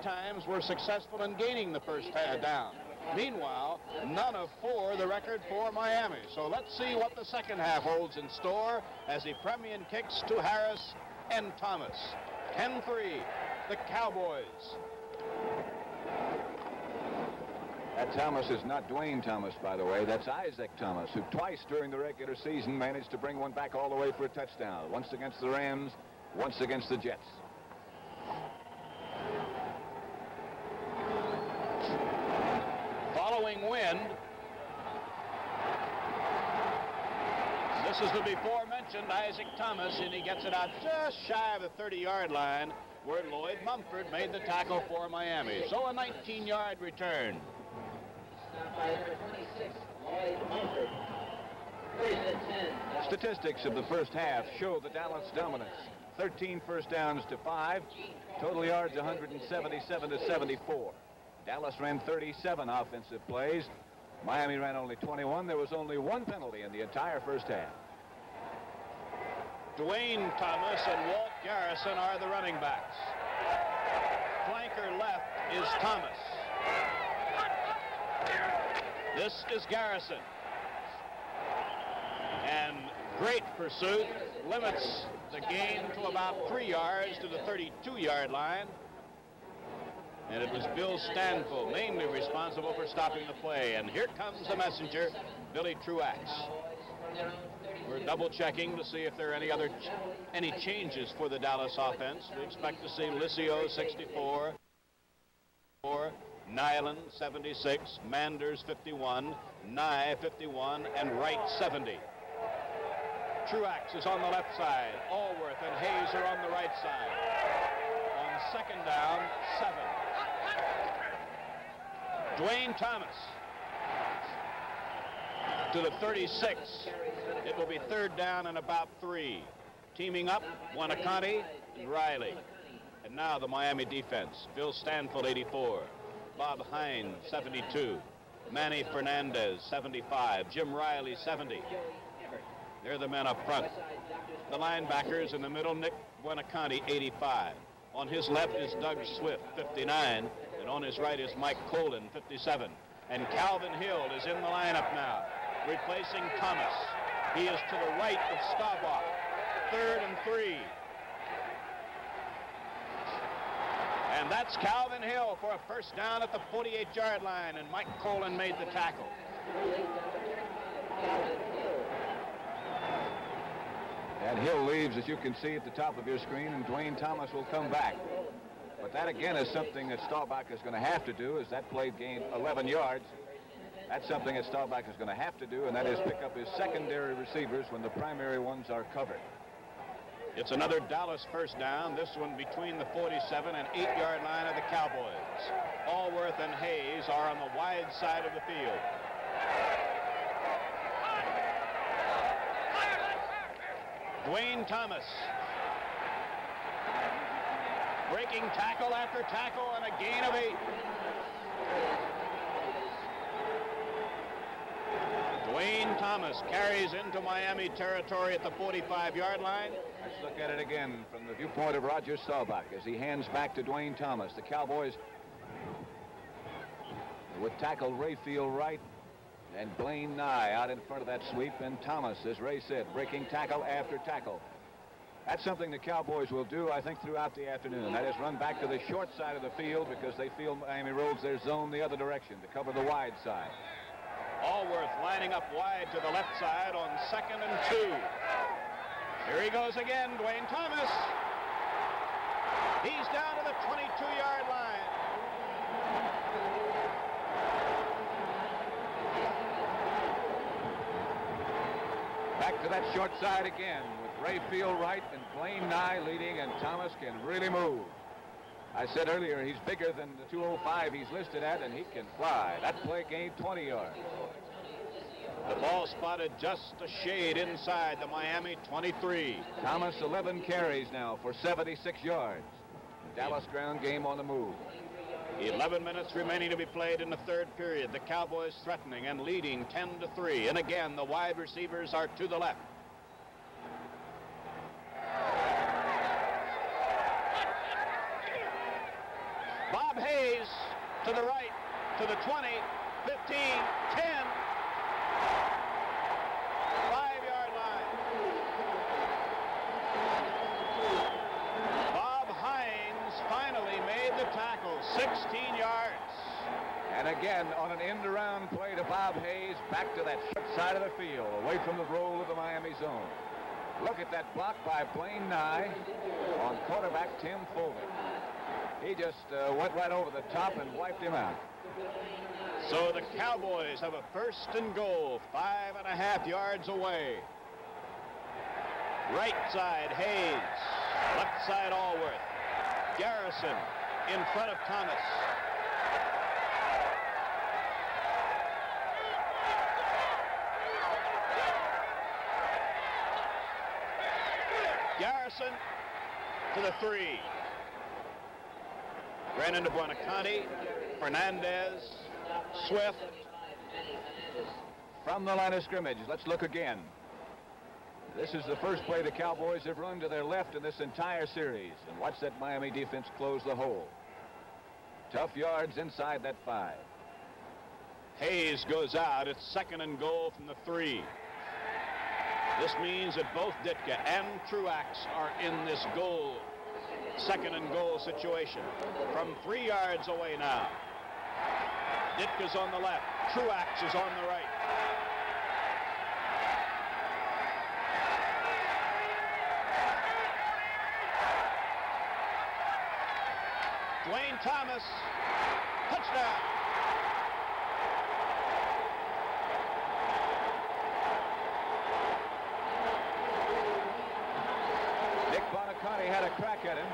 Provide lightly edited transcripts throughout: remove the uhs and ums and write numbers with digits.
times were successful in gaining the first down. Meanwhile, none of 4 the record for Miami. So let's see what the second half holds in store as he premium kicks to Harris and Thomas. 10-3, the Cowboys. That Thomas is not Dwayne Thomas, by the way. That's Isaac Thomas, who twice during the regular season managed to bring one back all the way for a touchdown. Once against the Rams, once against the Jets. Following wind. This is the before-mentioned Isaac Thomas, and he gets it out just shy of the 30-yard line, where Lloyd Mumford made the tackle for Miami. So a 19-yard return. Statistics of the first half show the Dallas dominance. 13 first downs to 5. Total yards 177 to 74. Dallas ran 37 offensive plays. Miami ran only 21. There was only 1 penalty in the entire first half. Dwayne Thomas and Walt Garrison are the running backs. Flanker left is Thomas. This is Garrison. And great pursuit limits the gain to about 3 yards to the 32-yard line. And it was Bill Stanfill mainly responsible for stopping the play. And here comes the messenger, Billy Truax. We're double checking to see if there are any changes for the Dallas offense. We expect to see Licio 64, Nyland 76, Manders 51, Nye 51, and Wright 70. Truax is on the left side. Allworth and Hayes are on the right side. On second down, 7. Dwayne Thomas to the 36. It will be third down and about 3. Teaming up, Buonaconti and Riley. And now the Miami defense. Bill Stanfill, 84. Bob Hines, 72. Manny Fernandez, 75. Jim Riley, 70. They're the men up front. The linebackers in the middle, Nick Buonaconti, 85. On his left is Doug Swift, 59. And on his right is Mike Colden, 57. And Calvin Hill is in the lineup now, replacing Thomas. He is to the right of Staubach. 3rd and 3. And that's Calvin Hill for a first down at the 48-yard line, and Mike Colden made the tackle. And Hill leaves, as you can see at the top of your screen, and Dwayne Thomas will come back. But that again is something that Staubach is going to have to do, as that play gained 11 yards. That's something that Staubach is going to have to do, and that is pick up his secondary receivers when the primary ones are covered. It's another Dallas first down, this one between the 47 and 8-yard line of the Cowboys. Allworth and Hayes are on the wide side of the field. Dwayne Thomas breaking tackle after tackle and a gain of 8. Dwayne Thomas carries into Miami territory at the 45-yard line. Let's look at it again from the viewpoint of Roger Staubach as he hands back to Dwayne Thomas. The Cowboys would tackle Rayfield Wright and Blaine Nye out in front of that sweep, and Thomas, as Ray said, breaking tackle after tackle. That's something the Cowboys will do, I think, throughout the afternoon. That is run back to the short side of the field because they feel Miami rolls their zone the other direction to cover the wide side. Allworth lining up wide to the left side on 2nd and 2. Here he goes again, Dwayne Thomas. He's down to the 22-yard line. Back to that short side again with Rayfield Wright and Blaine Nye leading, and Thomas can really move. I said earlier he's bigger than the 205 he's listed at, and he can fly. That play gained 20 yards. The ball spotted just a shade inside the Miami 23. Thomas 11 carries now for 76 yards. The Dallas ground game on the move. 11 minutes remaining to be played in the third period. The Cowboys threatening and leading 10-3. And again, the wide receivers are to the left. Bob Hayes to the right, to the 20, 15, 10. 5-yard line. Bob Hines finally made the tackle, 16 yards. And again, on an end-around play to Bob Hayes, back to that short side of the field, away from the roll of the Miami zone. Look at that block by Blaine Nye on quarterback Tim Fulton. He just went right over the top and wiped him out. So the Cowboys have a 1st and goal, 5.5 yards away. Right side, Hayes. Left side, Allworth. Garrison in front of Thomas. Garrison to the 3. Ran into Buoniconti, Fernandez, Swift. From the line of scrimmage, let's look again. This is the first play the Cowboys have run to their left in this entire series. And watch that Miami defense close the hole. Tough yards inside that 5. Hayes goes out. It's 2nd and goal from the 3. This means that both Ditka and Truax are in this goal, 2nd and goal situation. From 3 yards away now. Ditka's on the left. Truax is on the right. Dwayne Thomas, touchdown. Nick Buoniconti had a crack at him.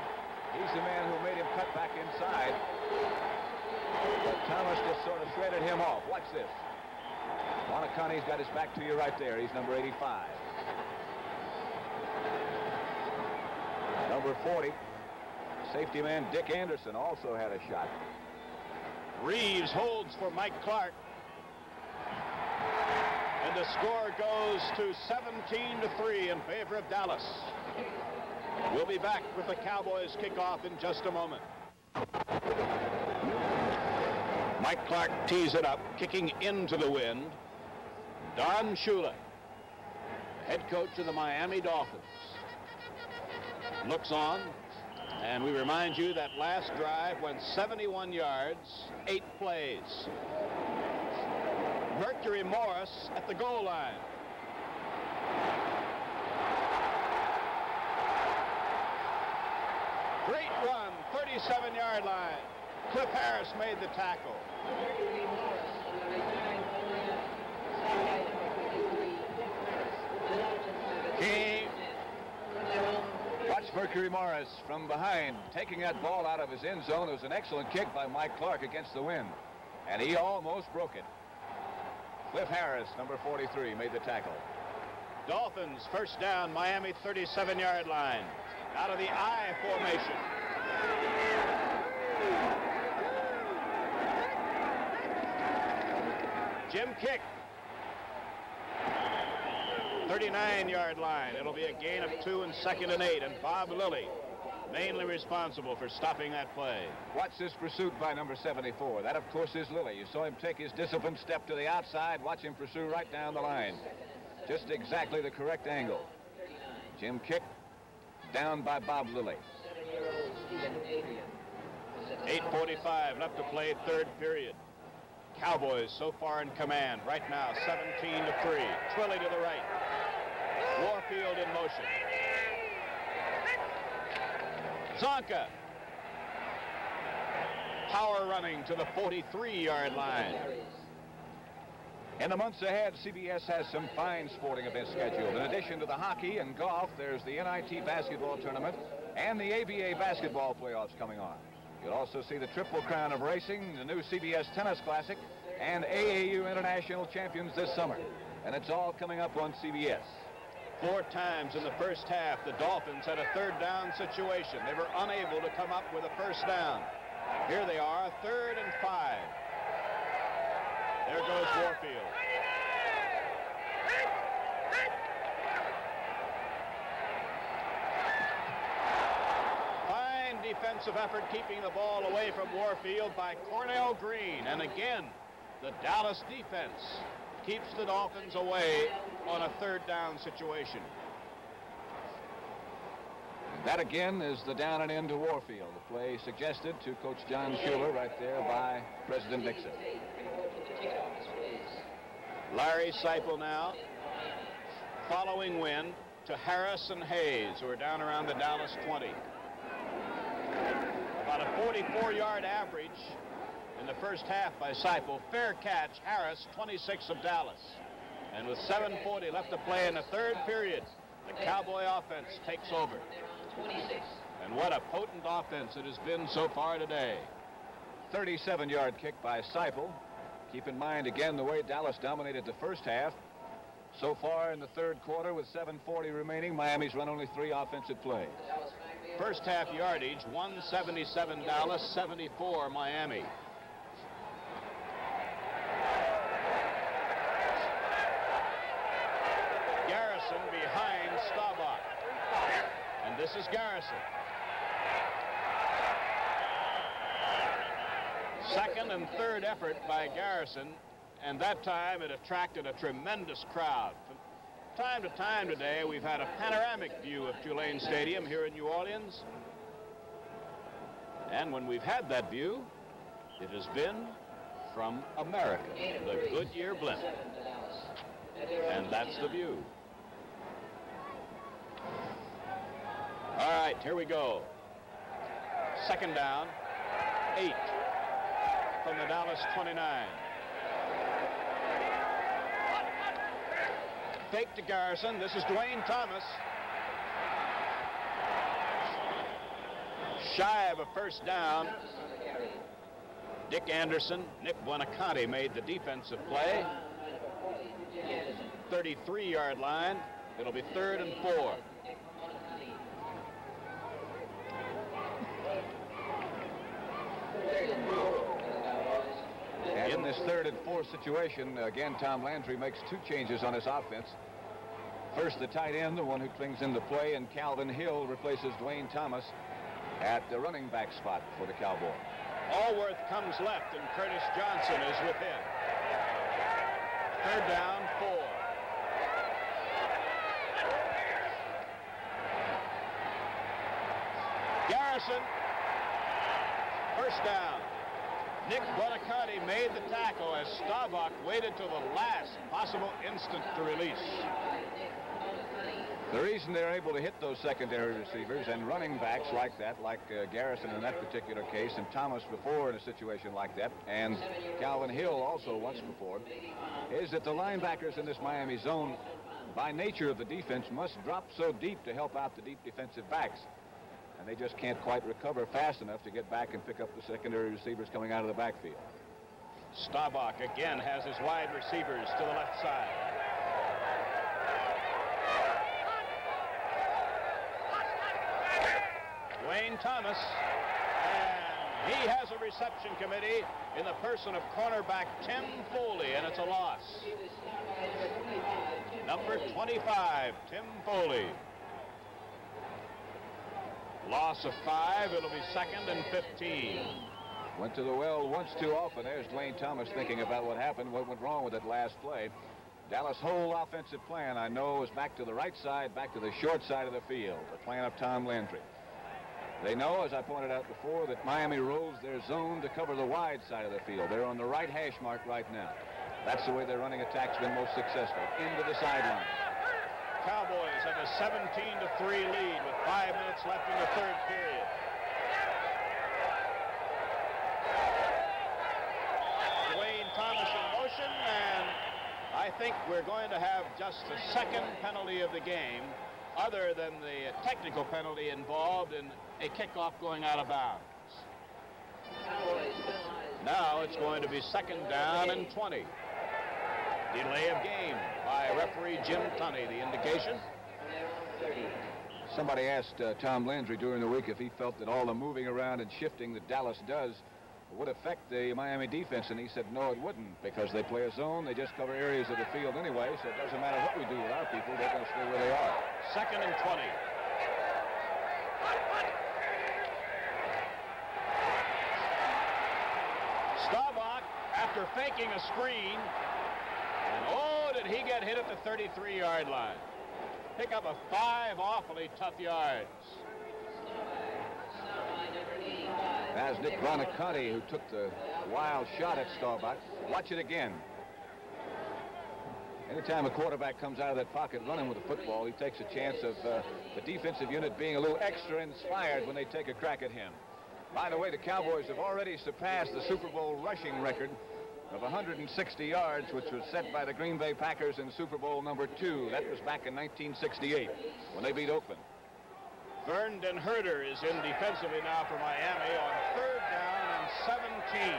He's the man who made him cut back inside. But Thomas just sort of shredded him off. Watch this. Buoniconti's got his back to you right there. He's number 85. Number 40. Safety man Dick Anderson also had a shot. Reeves holds for Mike Clark. And the score goes to 17-3 in favor of Dallas. We'll be back with the Cowboys kickoff in just a moment. Mike Clark tees it up, kicking into the wind. Don Shula, head coach of the Miami Dolphins, looks on. And we remind you that last drive went 71 yards, 8 plays. Mercury Morris at the goal line. Great run, 37-yard line. Cliff Harris made the tackle. King. Watch Mercury Morris from behind, taking that ball out of his end zone. It was an excellent kick by Mike Clark against the wind, and he almost broke it. Cliff Harris, number 43, made the tackle. Dolphins, 1st down, Miami 37-yard line. Out of the I formation. Jim Kick. 39-yard line. It'll be a gain of 2 and 2nd and 8. And Bob Lilly mainly responsible for stopping that play. Watch this pursuit by number 74. That, of course, is Lilly. You saw him take his disciplined step to the outside. Watch him pursue right down the line. Just exactly the correct angle. Jim Kick down by Bob Lilly. 8:45 left to play, 3rd period. Cowboys so far in command. Right now, 17-3. Twilly to the right. Warfield in motion. Zonka. Power running to the 43-yard line. In the months ahead, CBS has some fine sporting events scheduled. In addition to the hockey and golf, there's the NIT basketball tournament and the ABA basketball playoffs coming on. You'll also see the Triple Crown of Racing, the new CBS Tennis Classic, and AAU International Champions this summer. And it's all coming up on CBS. 4 times in the first half, the Dolphins had a 3rd down situation. They were unable to come up with a 1st down. Here they are, 3rd and 5. There goes Warfield. Fine defensive effort keeping the ball away from Warfield by Cornell Green. And again, the Dallas defense keeps the Dolphins away on a third down situation. That again is the down and in to Warfield. The play suggested to Coach John Schuler right there by President Dixon. Larry Seipel now following wind to Harris and Hayes, who are down around the Dallas 20. About a 44-yard average in the first half by Seipel. Fair catch, Harris, 26 of Dallas. And with 7:40 left to play in the third period, the Cowboy offense takes over. And what a potent offense it has been so far today. 37-yard kick by Seipel. Keep in mind again the way Dallas dominated the first half. So far in the third quarter with 7:40 remaining, Miami's run only 3 offensive plays. First half yardage, 177 Dallas, 74 Miami. Garrison behind Staubach. And this is Garrison. Second and third effort by Garrison, and that time it attracted a tremendous crowd. From time to time today, we've had a panoramic view of Tulane Stadium here in New Orleans. And when we've had that view, it has been from America, the Goodyear blimp. And that's the view. All right, here we go. Second down, 8 from the Dallas 29. Fake to Garrison. This is Dwayne Thomas. Shy of a first down. Dick Anderson, Nick Buonaconti made the defensive play. 33-yard line. It'll be 3rd and 4. And in this 3rd and 4 situation, again, Tom Landry makes 2 changes on his offense. First, the tight end, the one who clings in the play, and Calvin Hill replaces Dwayne Thomas at the running back spot for the Cowboys. Allworth comes left, and Curtis Johnson is within. 3rd down, 4. Garrison, first down. Nick Buonaconti made the tackle as Staubach waited till the last possible instant to release. The reason they're able to hit those secondary receivers and running backs like that, like Garrison in that particular case, and Thomas before in a situation like that, and Calvin Hill also once before, is that the linebackers in this Miami zone, by nature of the defense, must drop so deep to help out the deep defensive backs. And they just can't quite recover fast enough to get back and pick up the secondary receivers coming out of the backfield. Staubach again has his wide receivers to the left side. Dwayne Thomas, and he has a reception committee in the person of cornerback Tim Foley, and it's a loss. Number 25, Tim Foley. Loss of 5. It'll be 2nd and 15. Went to the well once too often. There's Dwayne Thomas thinking about what happened, what went wrong with that last play. Dallas' whole offensive plan, I know, is back to the right side, back to the short side of the field, the plan of Tom Landry. They know, as I pointed out before, that Miami rolls their zone to cover the wide side of the field. They're on the right hash mark right now. That's the way their running attack's been most successful, into the sideline. Cowboys have a 17-3 lead with 5 minutes left in the third period. Dwayne Thomas in motion, and I think we're going to have just the 2nd penalty of the game, other than the technical penalty involved in a kickoff going out of bounds. Now it's going to be 2nd down and 20. Delay of game by referee Jim Tunney, the indication. Somebody asked Tom Landry during the week if he felt that all the moving around and shifting that Dallas does would affect the Miami defense, and he said no, it wouldn't, because they play a zone, they just cover areas of the field anyway, so it doesn't matter what we do with our people, they're going to stay where they are. 2nd and 20. Staubach, after faking a screen, and oh, did he get hit at the 33-yard line. Pick up a 5 awfully tough yards. That's Nick Ronaconte, who took the wild shot at Staubach. Watch it again. Anytime a quarterback comes out of that pocket running with the football, he takes a chance of the defensive unit being a little extra inspired when they take a crack at him. By the way, the Cowboys have already surpassed the Super Bowl rushing record of 160 yards, which was set by the Green Bay Packers in Super Bowl number 2. That was back in 1968 when they beat Oakland. Verndon Herder is in defensively now for Miami on 3rd down and 17.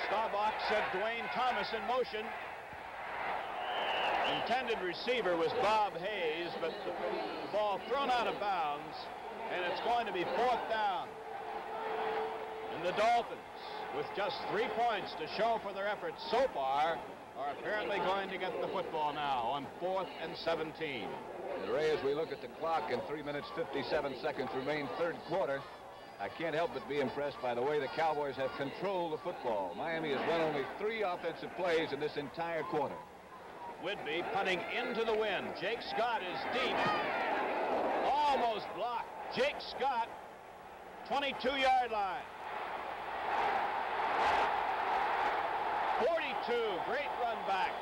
Staubach set Dwayne Thomas in motion. Intended receiver was Bob Hayes, but the ball thrown out of bounds, and it's going to be 4th down. And the Dolphins, with just 3 points to show for their efforts so far, are apparently going to get the football now on 4th and 17. And Ray, as we look at the clock and 3 minutes 57 seconds remain, 3rd quarter, I can't help but be impressed by the way the Cowboys have controlled the football. Miami has run only 3 offensive plays in this entire quarter. Whitby punting into the wind. Jake Scott is deep. Almost blocked. Jake Scott, 22-yard line. 42, great run back.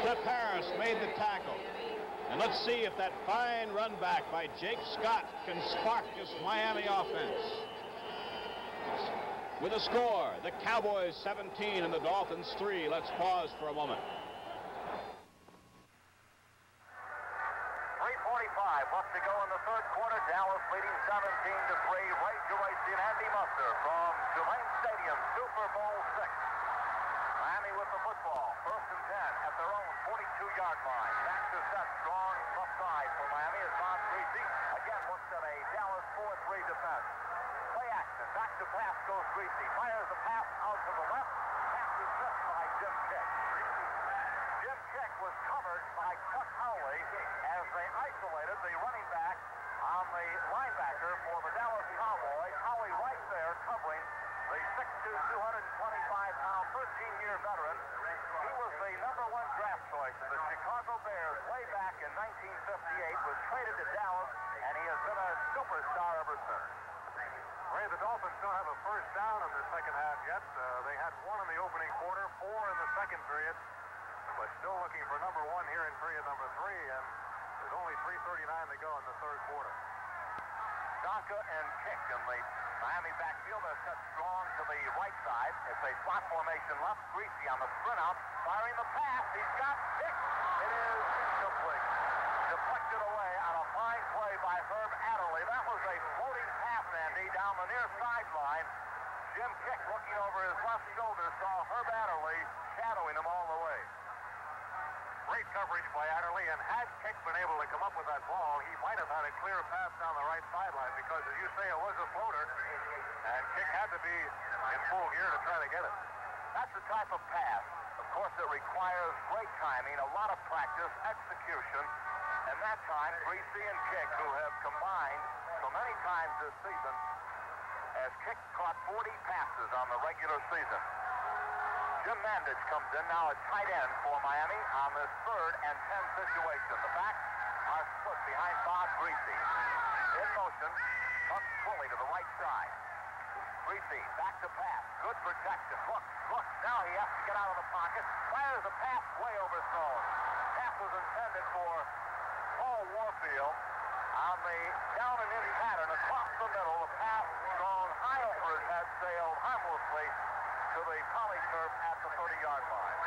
Cliff Harris made the tackle. And let's see if that fine run back by Jake Scott can spark this Miami offense. With a score, the Cowboys 17 and the Dolphins 3. Let's pause for a moment. 3:45 left to go in the 3rd quarter. Dallas leading 17-3. Ray Geraci and Andy Muster from Tulane Stadium, Super Bowl 6. Miami with the football. 1st and 10 at their own 42-yard line. Back to set, strong left side for Miami as Bob Griese again looks at a Dallas 4-3 defense. Play action. Back to pass goes Griese. Fires the pass out to the left. Pass is missed by Jim Kick. Jim Kick was covered by Chuck Howley as they isolated the running back on the linebacker for the Dallas Cowboys. Howley right there covering the 6'2", 225-pound, 13-year veteran. He was the #1 draft choice of the Chicago Bears way back in 1958, was traded to Dallas, and he has been a superstar ever since. Ray, the Dolphins don't have a first down in the second half yet. They had 1 in the opening quarter, 4 in the second period, but still looking for #1 here in period number 3, and there's only 3:39 to go in the 3rd quarter. Donka and Kick in the Miami backfield. They're set strong to the right side. It's a slot formation left. Griese on the sprint out, firing the pass. He's got Kick. It is incomplete. Deflected away on a fine play by Herb Adderley. That was a floating pass, Andy, down the near sideline. Jim Kick, looking over his left shoulder, saw Herb Adderley shadowing him all the way. Great coverage by Adderley, and had Kick been able to come up with that ball, he might have had a clear pass down the right sideline, because as you say, it was a floater, and Kick had to be in full gear to try to get it. That's the type of pass. Of course, it requires great timing, a lot of practice, execution, and that time, Griese and Kick, who have combined so many times this season, as Kick caught 40 passes on the regular season. Jim Mandich comes in now at tight end for Miami on this 3rd and 10 situation. The backs are split behind Bob Griese. In motion, comes fully to the right side. Griese back to pass. Good protection. Look. Now he has to get out of the pocket. Fires a pass way overthrown. Pass was intended for Paul Warfield on the down and in pattern across the middle. The pass thrown high over his head, sailed harmlessly to the polyturf at the 30-yard line.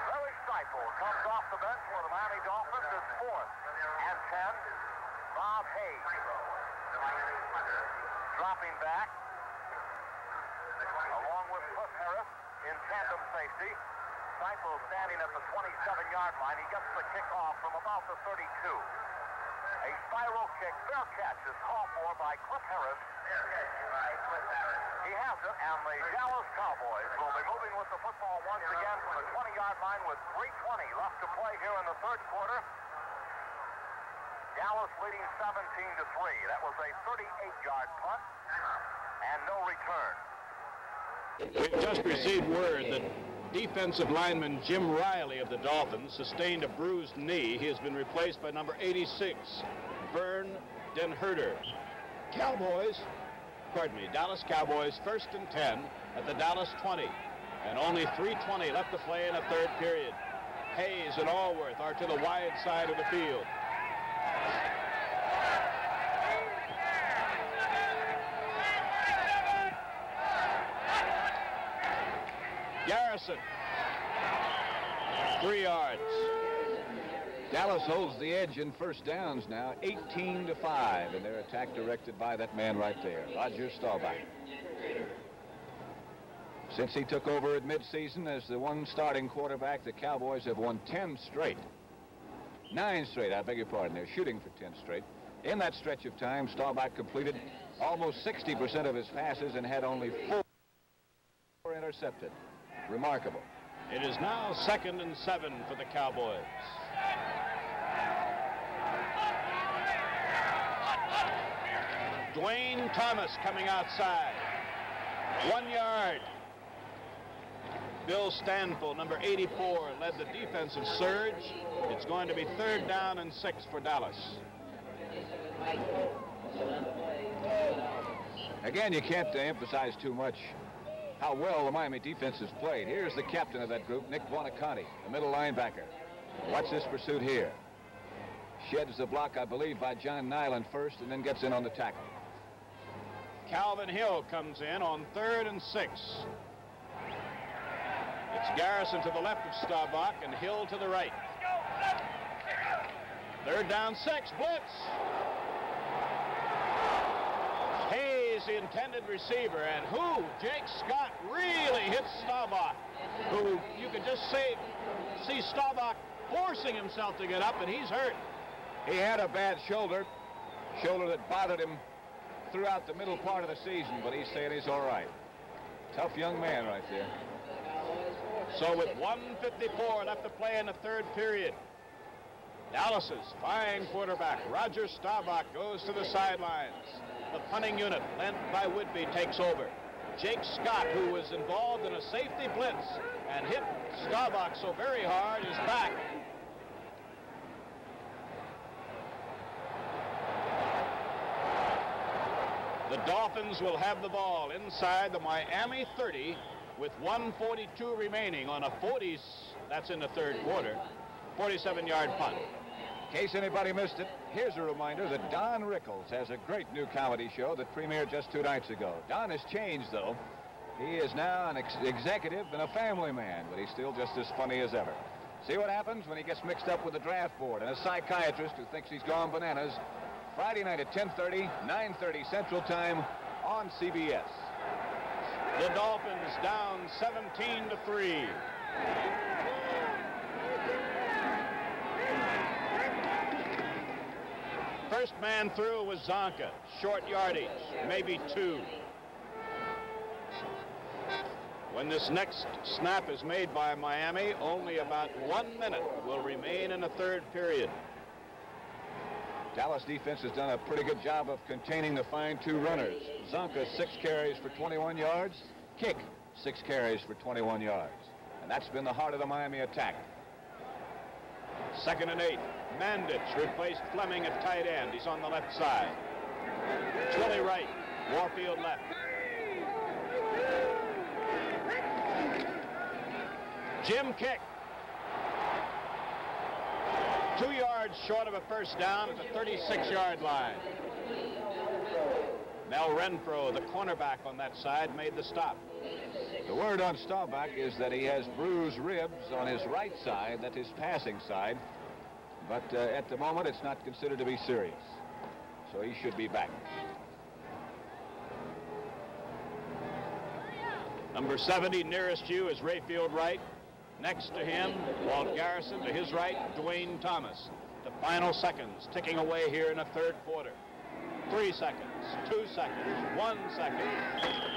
Larry Stiefel comes off the bench for the Miami Dolphins. It's 4th and 10. Bob Hayes dropping back along with Cliff Harris in tandem safety. Stiefel standing at the 27-yard line. He gets the kick off from about the 32. A spiral kick, fair catch is called for by Cliff Harris. He has it, and the Dallas Cowboys will be moving with the football once again from the 20-yard line with 3:20 left to play here in the 3rd quarter. Dallas leading 17-3. That was a 38-yard punt and no return. We've just received word that defensive lineman Jim Riley of the Dolphins sustained a bruised knee. He has been replaced by number 86, Vern Den Herder. Dallas Cowboys 1st and 10 at the Dallas 20, and only 3:20 left to play in the third period. Hayes and Allworth are to the wide side of the field. Garrison, 3 yards. Dallas holds the edge in first downs now, 18-5, and their attack directed by that man right there, Roger Staubach. Since he took over at midseason as the one starting quarterback, the Cowboys have won 10 straight. 9 straight, I beg your pardon. They're shooting for 10 straight. In that stretch of time, Staubach completed almost 60% of his passes and had only 4 intercepted. Remarkable. It is now 2nd and 7 for the Cowboys. Dwayne Thomas coming outside. 1 yard. Bill Stanfill, number 84, led the defensive surge. It's going to be 3rd down and 6 for Dallas. Again, you can't emphasize too much how well the Miami defense has played. Here's the captain of that group, Nick Buoniconti, the middle linebacker. Watch this pursuit here. Sheds the block, I believe, by John Nyland first, and then gets in on the tackle. Calvin Hill comes in on 3rd and 6. It's Garrison to the left of Staubach and Hill to the right. 3rd down, 6, blitz. Hayes, the intended receiver, and Jake Scott really hits Staubach, who you can just see Staubach forcing himself to get up, and he's hurt. He had a bad shoulder that bothered him throughout the middle part of the season, but he's saying he's all right. Tough young man right there. So with 1:54 left to play in the third period, Dallas's fine quarterback, Roger Staubach, goes to the sidelines. The punting unit, led by Whitby, takes over. Jake Scott, who was involved in a safety blitz and hit Staubach so very hard, is back. The Dolphins will have the ball inside the Miami 30 with 1:42 remaining on a 40, that's in the third quarter, 47-yard punt. In case anybody missed it, here's a reminder that Don Rickles has a great new comedy show that premiered just 2 nights ago. Don has changed, though. He is now an executive and a family man, but he's still just as funny as ever. See what happens when he gets mixed up with the draft board and a psychiatrist who thinks he's gone bananas. Friday night at 10:30, 9:30 Central Time on CBS. The Dolphins down 17-3. First man through was Zonka. Short yardage, maybe 2. When this next snap is made by Miami, only about 1 minute will remain in the third period. Dallas defense has done a pretty good job of containing the fine 2 runners. Zonka 6 carries for 21 yards. Kick 6 carries for 21 yards. And that's been the heart of the Miami attack. 2nd and 8. Mandich replaced Fleming at tight end. He's on the left side. Twilly right. Warfield left. Jim kick. 2 yards short of a first down at the 36-yard line. Mel Renfro, the cornerback on that side, made the stop. The word on Staubach is that he has bruised ribs on his right side. That's his passing side. But at the moment, it's not considered to be serious. So he should be back. Number 70 nearest you is Rayfield Wright. Next to him, Walt Garrison. To his right, Dwayne Thomas. The final seconds ticking away here in the third quarter. 3 seconds, 2 seconds, 1 second.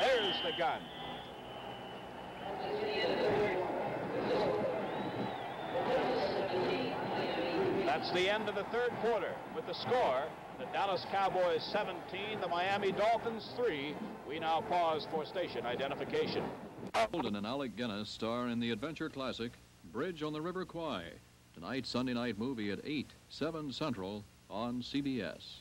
There's the gun. That's the end of the third quarter. With the score, the Dallas Cowboys 17, the Miami Dolphins 3. We now pause for station identification. Holden and Alec Guinness star in the adventure classic Bridge on the River Kwai. Tonight, Sunday night movie at 8, 7 Central on CBS.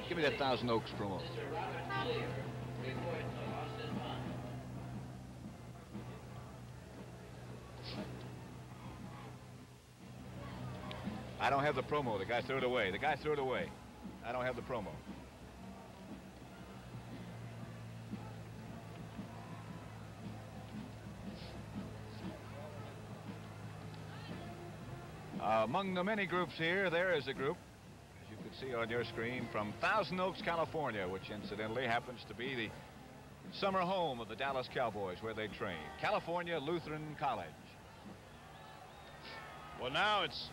Give me that Thousand Oaks promo. I don't have the promo. The guy threw it away. I don't have the promo. Among the many groups here, there is a group, as you can see on your screen, from Thousand Oaks, California, which incidentally happens to be the summer home of the Dallas Cowboys, where they train. California Lutheran College. Well, now it's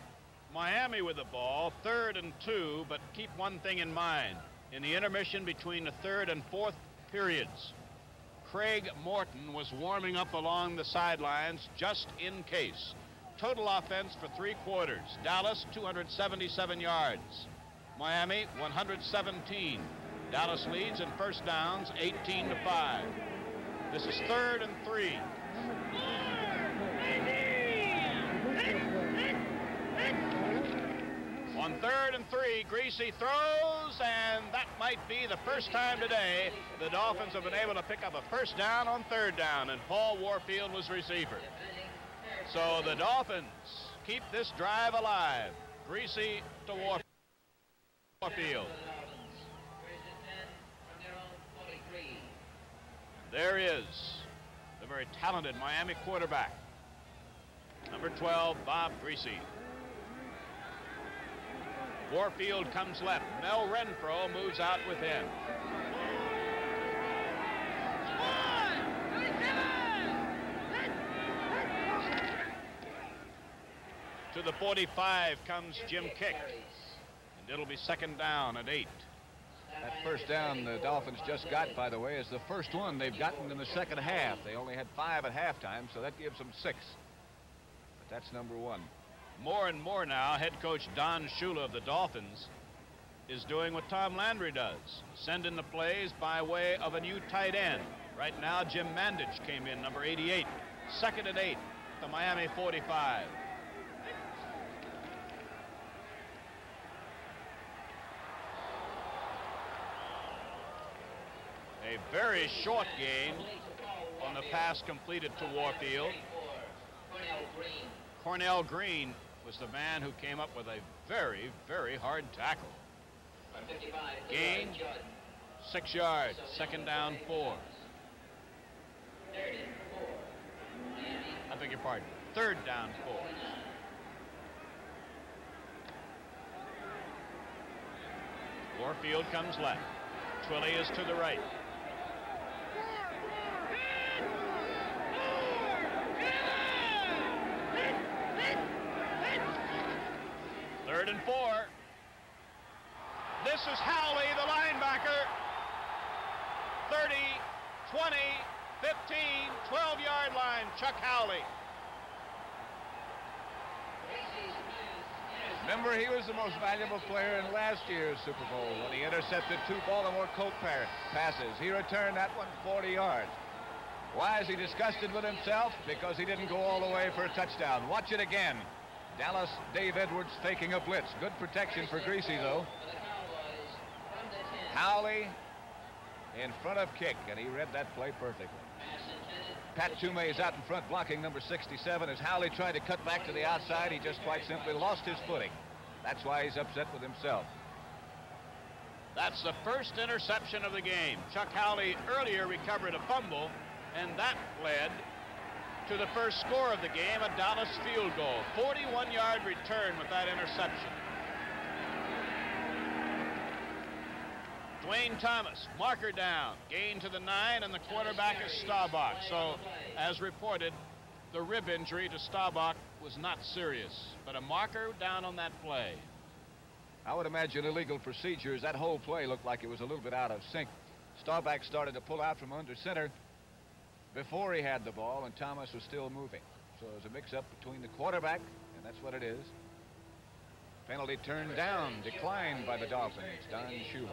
Miami with the ball, 3rd and 2, but keep one thing in mind. In the intermission between the 3rd and 4th periods, Craig Morton was warming up along the sidelines just in case. Total offense for 3 quarters. Dallas, 277 yards. Miami, 117. Dallas leads in first downs, 18-5. This is 3rd and 3. On 3rd and 3, Greasy throws, and that might be the first time today the Dolphins have been able to pick up a first down on 3rd down, and Paul Warfield was receiver. So the Dolphins keep this drive alive. Greasy to Warfield. There is the very talented Miami quarterback, number 12, Bob Greasy. Warfield comes left. Mel Renfro moves out with him. To the 45 comes Jim Kick, and it'll be 2nd down at 8. That first down the Dolphins just got, by the way, is the first one they've gotten in the second half. They only had 5 at halftime, so that gives them 6. But that's number 1. More and more now, head coach Don Shula of the Dolphins is doing what Tom Landry does, sending the plays by way of a new tight end. Right now, Jim Mandich came in, number 88, 2nd and 8, the Miami 45. A very short gain on the pass completed to Warfield. Cornell Green was the man who came up with a very, very hard tackle. Gain, 6 yards, 2nd down 4. I beg your pardon, 3rd down 4. Warfield comes left. Twilley is to the right. Third and 4. This is Howley, the linebacker. 30, 20, 15, 12-yard line, Chuck Howley. Remember, he was the most valuable player in last year's Super Bowl when he intercepted 2 Baltimore Colt passes. He returned that one 40 yards. Why is he disgusted with himself? Because he didn't go all the way for a touchdown. Watch it again. Dallas, Dave Edwards faking a blitz. Good protection for Greasy, though. Howley in front of Kick, and he read that play perfectly. Pat Toomey is out in front blocking number 67. As Howley tried to cut back to the outside, he just quite simply lost his footing. That's why he's upset with himself. That's the first interception of the game. Chuck Howley earlier recovered a fumble, and that led to the first score of the game, a Dallas field goal. 41-yard return with that interception. Dwayne Thomas, marker down, gain to the 9, and the quarterback is Staubach. So, as reported, the rib injury to Staubach was not serious, but a marker down on that play. I would imagine illegal procedures. That whole play looked like it was a little bit out of sync. Staubach started to pull out from under center before he had the ball, and Thomas was still moving. So it was a mix-up between the quarterback, and that's what it is. Penalty turned down, declined by the Dolphins. Don Shula.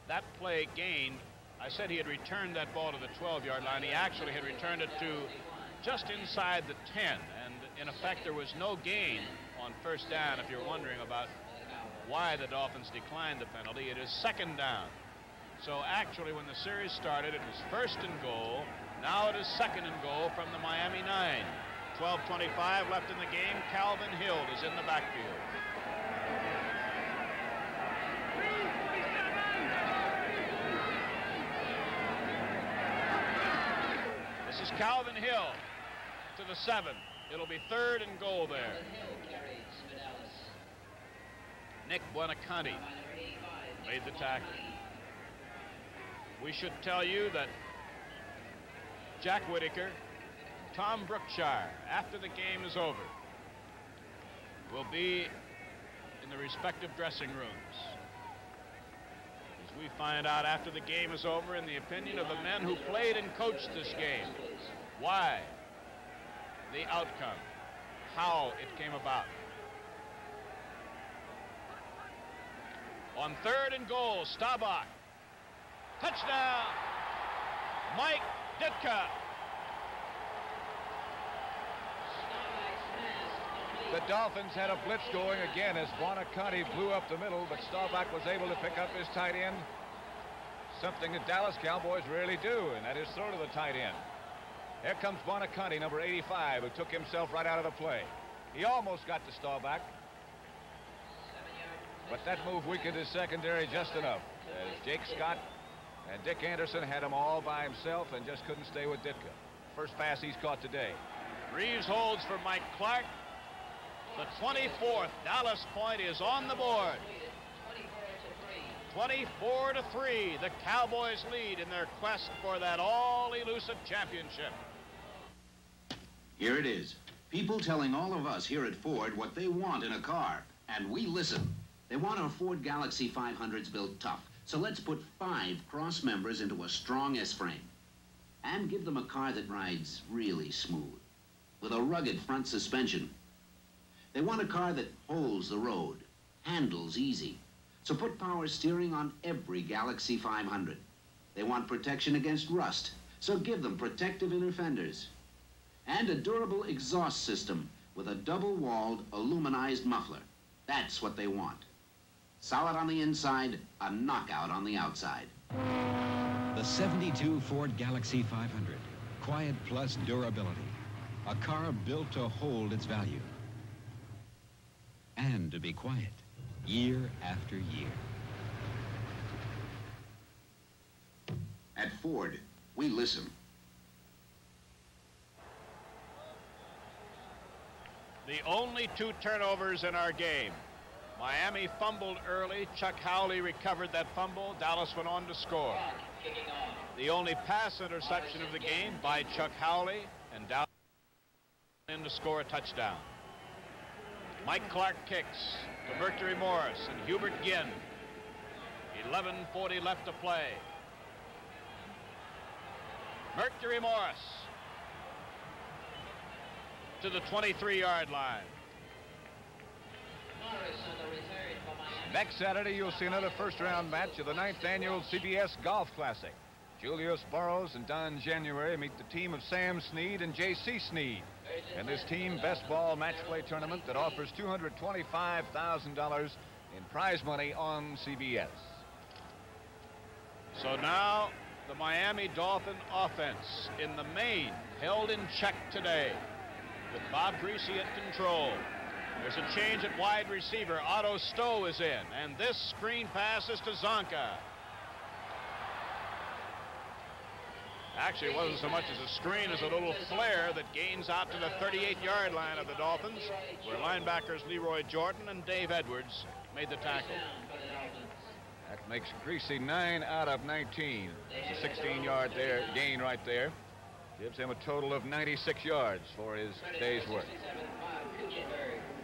That play gained. I said he had returned that ball to the 12-yard line. He actually had returned it to just inside the 10, and in effect there was no gain on first down. If you're wondering about why the Dolphins declined the penalty, it is second down. So actually when the series started it was first and goal. Now it is second and goal from the Miami 9. 12:25 left in the game. Calvin Hill is in the backfield. This is Calvin Hill to the 7. It'll be third and goal there. Nick Buonaconti made the tackle. We should tell you that Jack Whitaker, Tom Brookshire, after the game is over, will be in the respective dressing rooms. As we find out after the game is over, in the opinion of the men who played and coached this game, why, the outcome, how it came about. On third and goal, Staubach. Touchdown, Mike Ditka. The Dolphins had a blitz going again as Buonaconti blew up the middle, but Staubach was able to pick up his tight end. Something that Dallas Cowboys rarely do, and that is throw to the tight end. Here comes Buonaconti, number 85, who took himself right out of the play. He almost got to Staubach, but that move weakened his secondary just enough, as Jake Scott and Dick Anderson had him all by himself and just couldn't stay with Ditka. First pass he's caught today. Reeves holds for Mike Clark. The 24th Dallas point is on the board. 24-3. The Cowboys lead in their quest for that all-elusive championship. Here it is. People telling all of us here at Ford what they want in a car, and we listen. They want our Ford Galaxy 500s built tough. So let's put 5 cross members into a strong S-frame and give them a car that rides really smooth with a rugged front suspension. They want a car that holds the road, handles easy. So put power steering on every Galaxy 500. They want protection against rust, so give them protective inner fenders and a durable exhaust system with a double-walled aluminized muffler. That's what they want. Solid on the inside, a knockout on the outside. The 72 Ford Galaxy 500. Quiet plus durability. A car built to hold its value. And to be quiet, year after year. At Ford, we listen. The only 2 turnovers in our game. Miami fumbled early. Chuck Howley recovered that fumble. Dallas went on to score. The only pass interception of the game by Chuck Howley, and Dallas went in to score a touchdown. Mike Clark kicks to Mercury Morris and Hubert Ginn. 11:40 left to play. Mercury Morris to the 23-yard line. Next Saturday, you'll see another first-round match of the 9th annual CBS Golf Classic. Julius Burrows and Don January meet the team of Sam Snead and J.C. Snead in this team best ball match play tournament that offers $225,000 in prize money on CBS. So now the Miami Dolphin offense in the main held in check today with Bob Greasy at control. There's a change at wide receiver. Otto Stowe is in, and this screen pass is to Zonka. Actually, it wasn't so much as a screen as a little flare that gains out to the 38-yard line of the Dolphins, where linebackers Leroy Jordan and Dave Edwards made the tackle. That makes Greasy 9 out of 19. That's a 16-yard gain right there. Gives him a total of 96 yards for his day's work.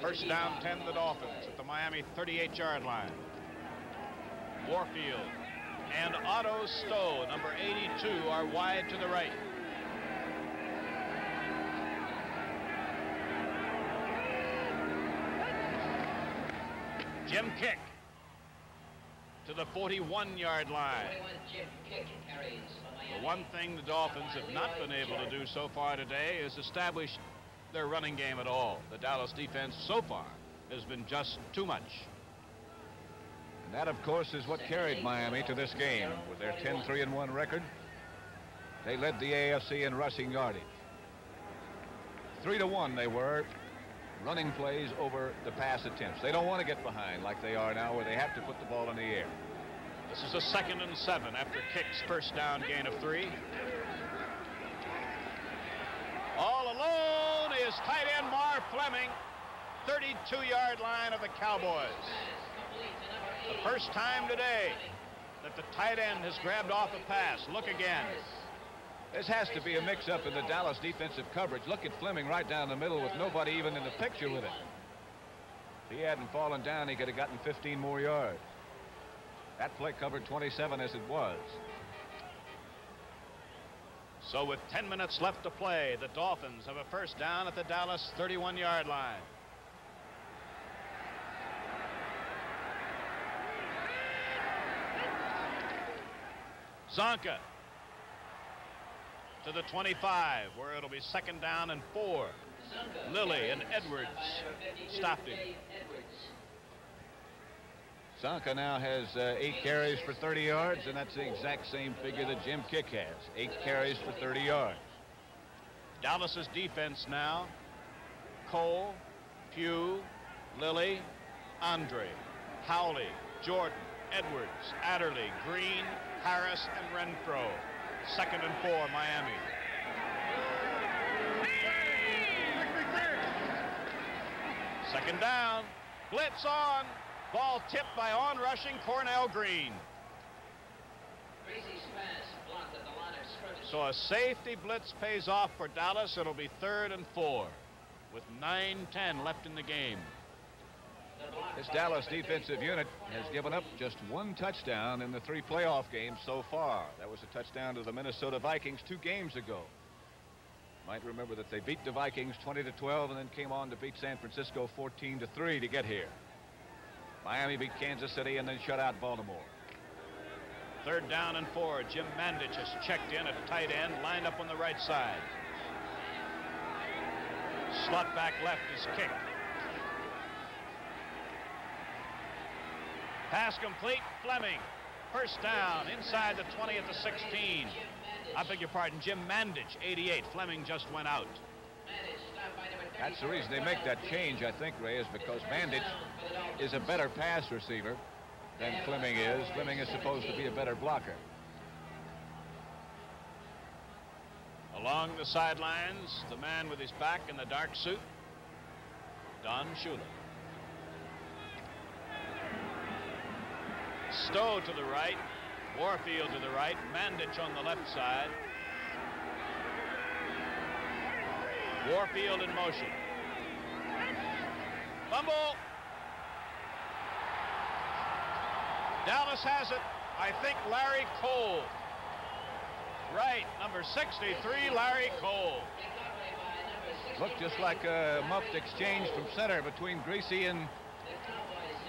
First down 10, the Dolphins at the Miami 38-yard line. Warfield and Otto Stowe, number 82, are wide to the right. Jim Kick to the 41-yard line. The one thing the Dolphins have not been able to do so far today is establish their running game at all. The Dallas defense so far has been just too much. And that, of course, is what carried Miami to this game. With their 10-3-1 record, they led the AFC in rushing yardage. 3-1 they were running plays over the pass attempts. They don't want to get behind like they are now, where they have to put the ball in the air. This is a 2nd and 7 after Kick's first down gain of 3. All alone is tight end Mar Fleming, 32-yard line of the Cowboys. The first time today that the tight end has grabbed off a pass. Look again. This has to be a mix-up in the Dallas defensive coverage. Look at Fleming right down the middle with nobody even in the picture with it. If he hadn't fallen down, he could have gotten 15 more yards. That play covered 27 as it was. So with 10 minutes left to play, the Dolphins have a first down at the Dallas 31-yard line. Zonka to the 25, where it'll be 2nd down and 4. Lilly and Edwards stopped him. Zonka now has 8 carries for 30 yards, and that's the exact same figure that Jim Kick has. 8 carries for 30 yards. Dallas's defense now: Cole, Pugh, Lilly, Andre, Howley, Jordan, Edwards, Adderley, Green, Harris, and Renfro. 2nd and 4, Miami. Second down. Blitz on. Ball tipped by on-rushing Cornell Green. So a safety blitz pays off for Dallas. It'll be 3rd and 4 with 9:10 left in the game. This Dallas defensive unit has given up just 1 touchdown in the 3 playoff games so far. That was a touchdown to the Minnesota Vikings 2 games ago. Might remember that they beat the Vikings 20-12 and then came on to beat San Francisco 14-3 to get here. Miami beat Kansas City and then shut out Baltimore. 3rd down and 4. Jim Mandich has checked in at tight end, lined up on the right side. Slot back left is Kick. Pass complete. Fleming. First down inside the 20 at the 16. I beg your pardon, Jim Mandich, 88. Fleming just went out. That's the reason they make that change, I think, Ray, is because Mandich is a better pass receiver than Fleming is. Fleming is supposed to be a better blocker. Along the sidelines, the man with his back in the dark suit, Don Shula. Stowe to the right, Warfield to the right, Mandich on the left side. Warfield in motion. Fumble. Dallas has it. I think Larry Cole. Right, number 63, Larry Cole. Looked just like a muffed exchange from center between Greasy and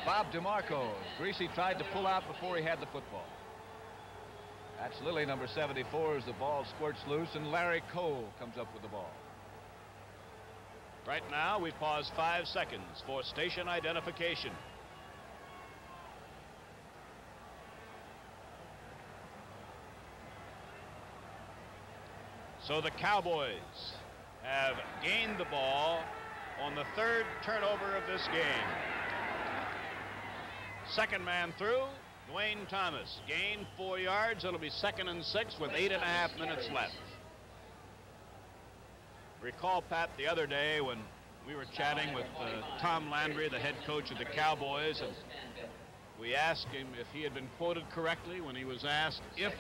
Bob DeMarco. Greasy tried to pull out before he had the football. That's Lilly, number 74, as the ball squirts loose, and Larry Cole comes up with the ball. Right now, we pause 5 seconds for station identification. So the Cowboys have gained the ball on the third turnover of this game. Second man through, Dwayne Thomas. Gained 4 yards. It'll be 2nd and 6 with 8.5 minutes left. Recall, Pat, the other day when we were chatting with Tom Landry, the head coach of the Cowboys, and we asked him if he had been quoted correctly when he was asked, if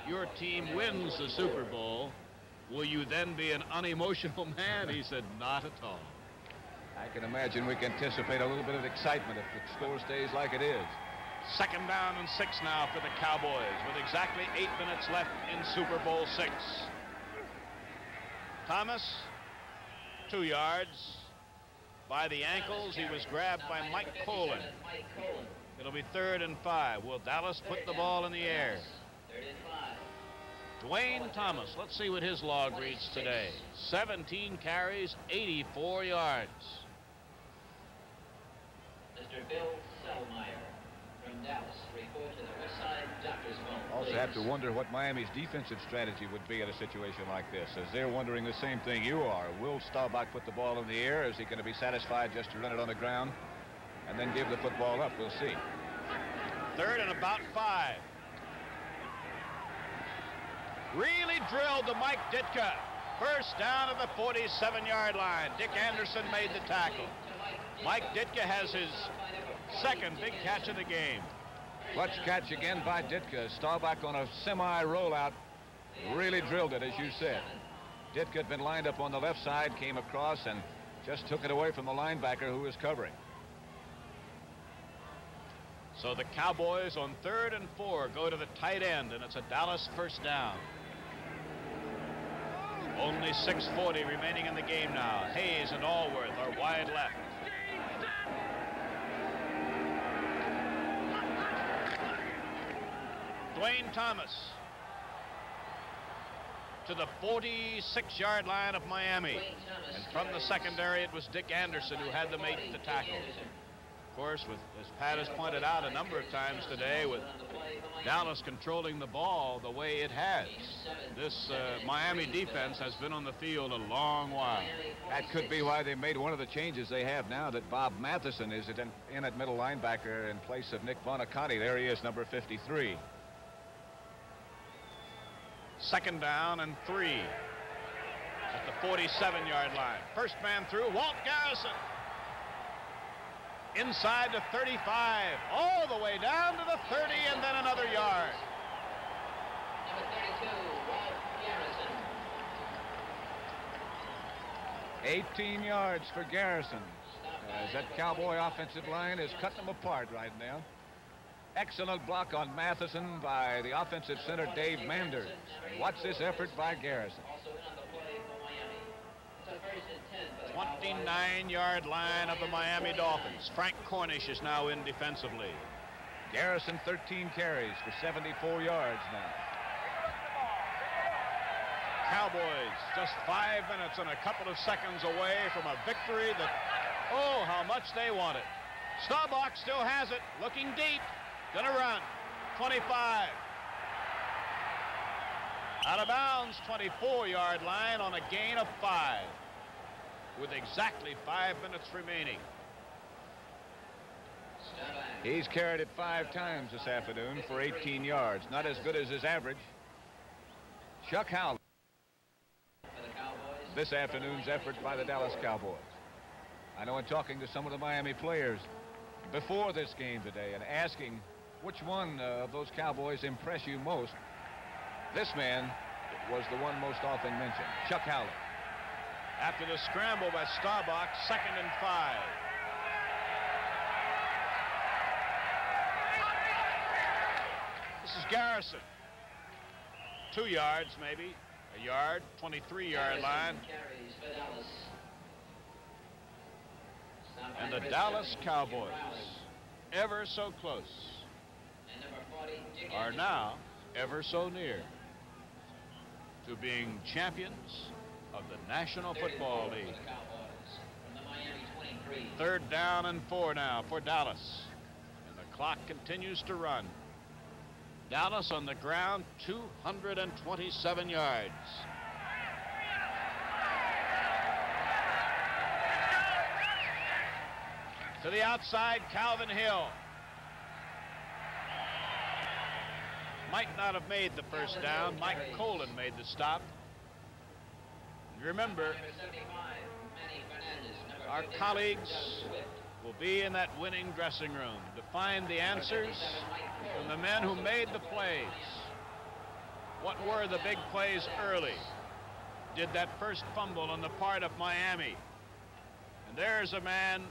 your team wins the Super Bowl, will you then be an unemotional man? He said, not at all. I can imagine we can anticipate a little bit of excitement if the score stays like it is. 2nd down and 6 now for the Cowboys with exactly 8 minutes left in Super Bowl 6. Thomas, 2 yards. By the ankles, he was grabbed by Mike Colin. It'll be 3rd and 5. Will Dallas put the ball in the air? Dwayne Thomas, let's see what his log reads today. 17 carries, 84 yards. Mr. Bill Selmeyer from Dallas, report to the Westside Doctor's Home. Also have to wonder what Miami's defensive strategy would be in a situation like this, as they're wondering the same thing you are. Will Staubach put the ball in the air? Is he going to be satisfied just to run it on the ground and then give the football up? We'll see. 3rd and about 5. Really drilled to Mike Ditka. First down at the 47-yard line. Dick Anderson made the tackle. Mike Ditka has his 2nd big catch of the game. Clutch catch again by Ditka. Staubach on a semi-rollout really drilled it, as you said. Ditka had been lined up on the left side, came across, and just took it away from the linebacker who was covering. So the Cowboys on 3rd and 4 go to the tight end, and it's a Dallas first down. Only 6:40 remaining in the game now. Hayes and Allworth are wide left. Dwayne Thomas to the 46-yard line of Miami. And from the secondary, it was Dick Anderson who had to make the tackle. Of course, with, as Pat has pointed out a number of times today, with Dallas controlling the ball the way it has, this Miami defense has been on the field a long while. That could be why they made one of the changes they have now, that Bob Matheson is in at middle linebacker in place of Nick Bonaconte. There he is, number 53. 2nd down and 3 at the 47-yard line. First man through, Walt Garrison. Inside to 35, all the way down to the 30, and then another yard. Number 32, Walt Garrison. 18 yards for Garrison, as that Cowboy offensive line is cutting them apart right now. Excellent block on Matheson by the offensive center, Dave Manders. And watch this effort by Garrison. 29-yard line of the Miami Dolphins. Frank Cornish is now in defensively. Garrison, 13 carries for 74 yards now. Cowboys just 5 minutes and a couple of seconds away from a victory that, oh, how much they want it. Staubach still has it, looking deep, gonna run. 25. Out of bounds, 24-yard line on a gain of 5. With exactly 5 minutes remaining. He's carried it 5 times this afternoon for 18 yards. Not as good as his average. Chuck Howley. This afternoon's effort by the Dallas Cowboys. I know in talking to some of the Miami players before this game today and asking which one of those Cowboys impress you most, this man was the one most often mentioned, Chuck Howley. After the scramble by Staubach, 2nd and 5. This is Garrison. 2 yards, maybe. A yard, 23-yard line. And the Dallas Cowboys, ever so close, are now ever so near to being champions of the National Football League. 3rd down and 4 now for Dallas. And the clock continues to run. Dallas on the ground, 227 yards. To the outside, Calvin Hill. Might not have made the first down. Mike Colon made the stop. Remember, our colleagues will be in that winning dressing room to find the answers from the men who made the plays. What were the big plays early? Did that first fumble on the part of Miami? And there's a man,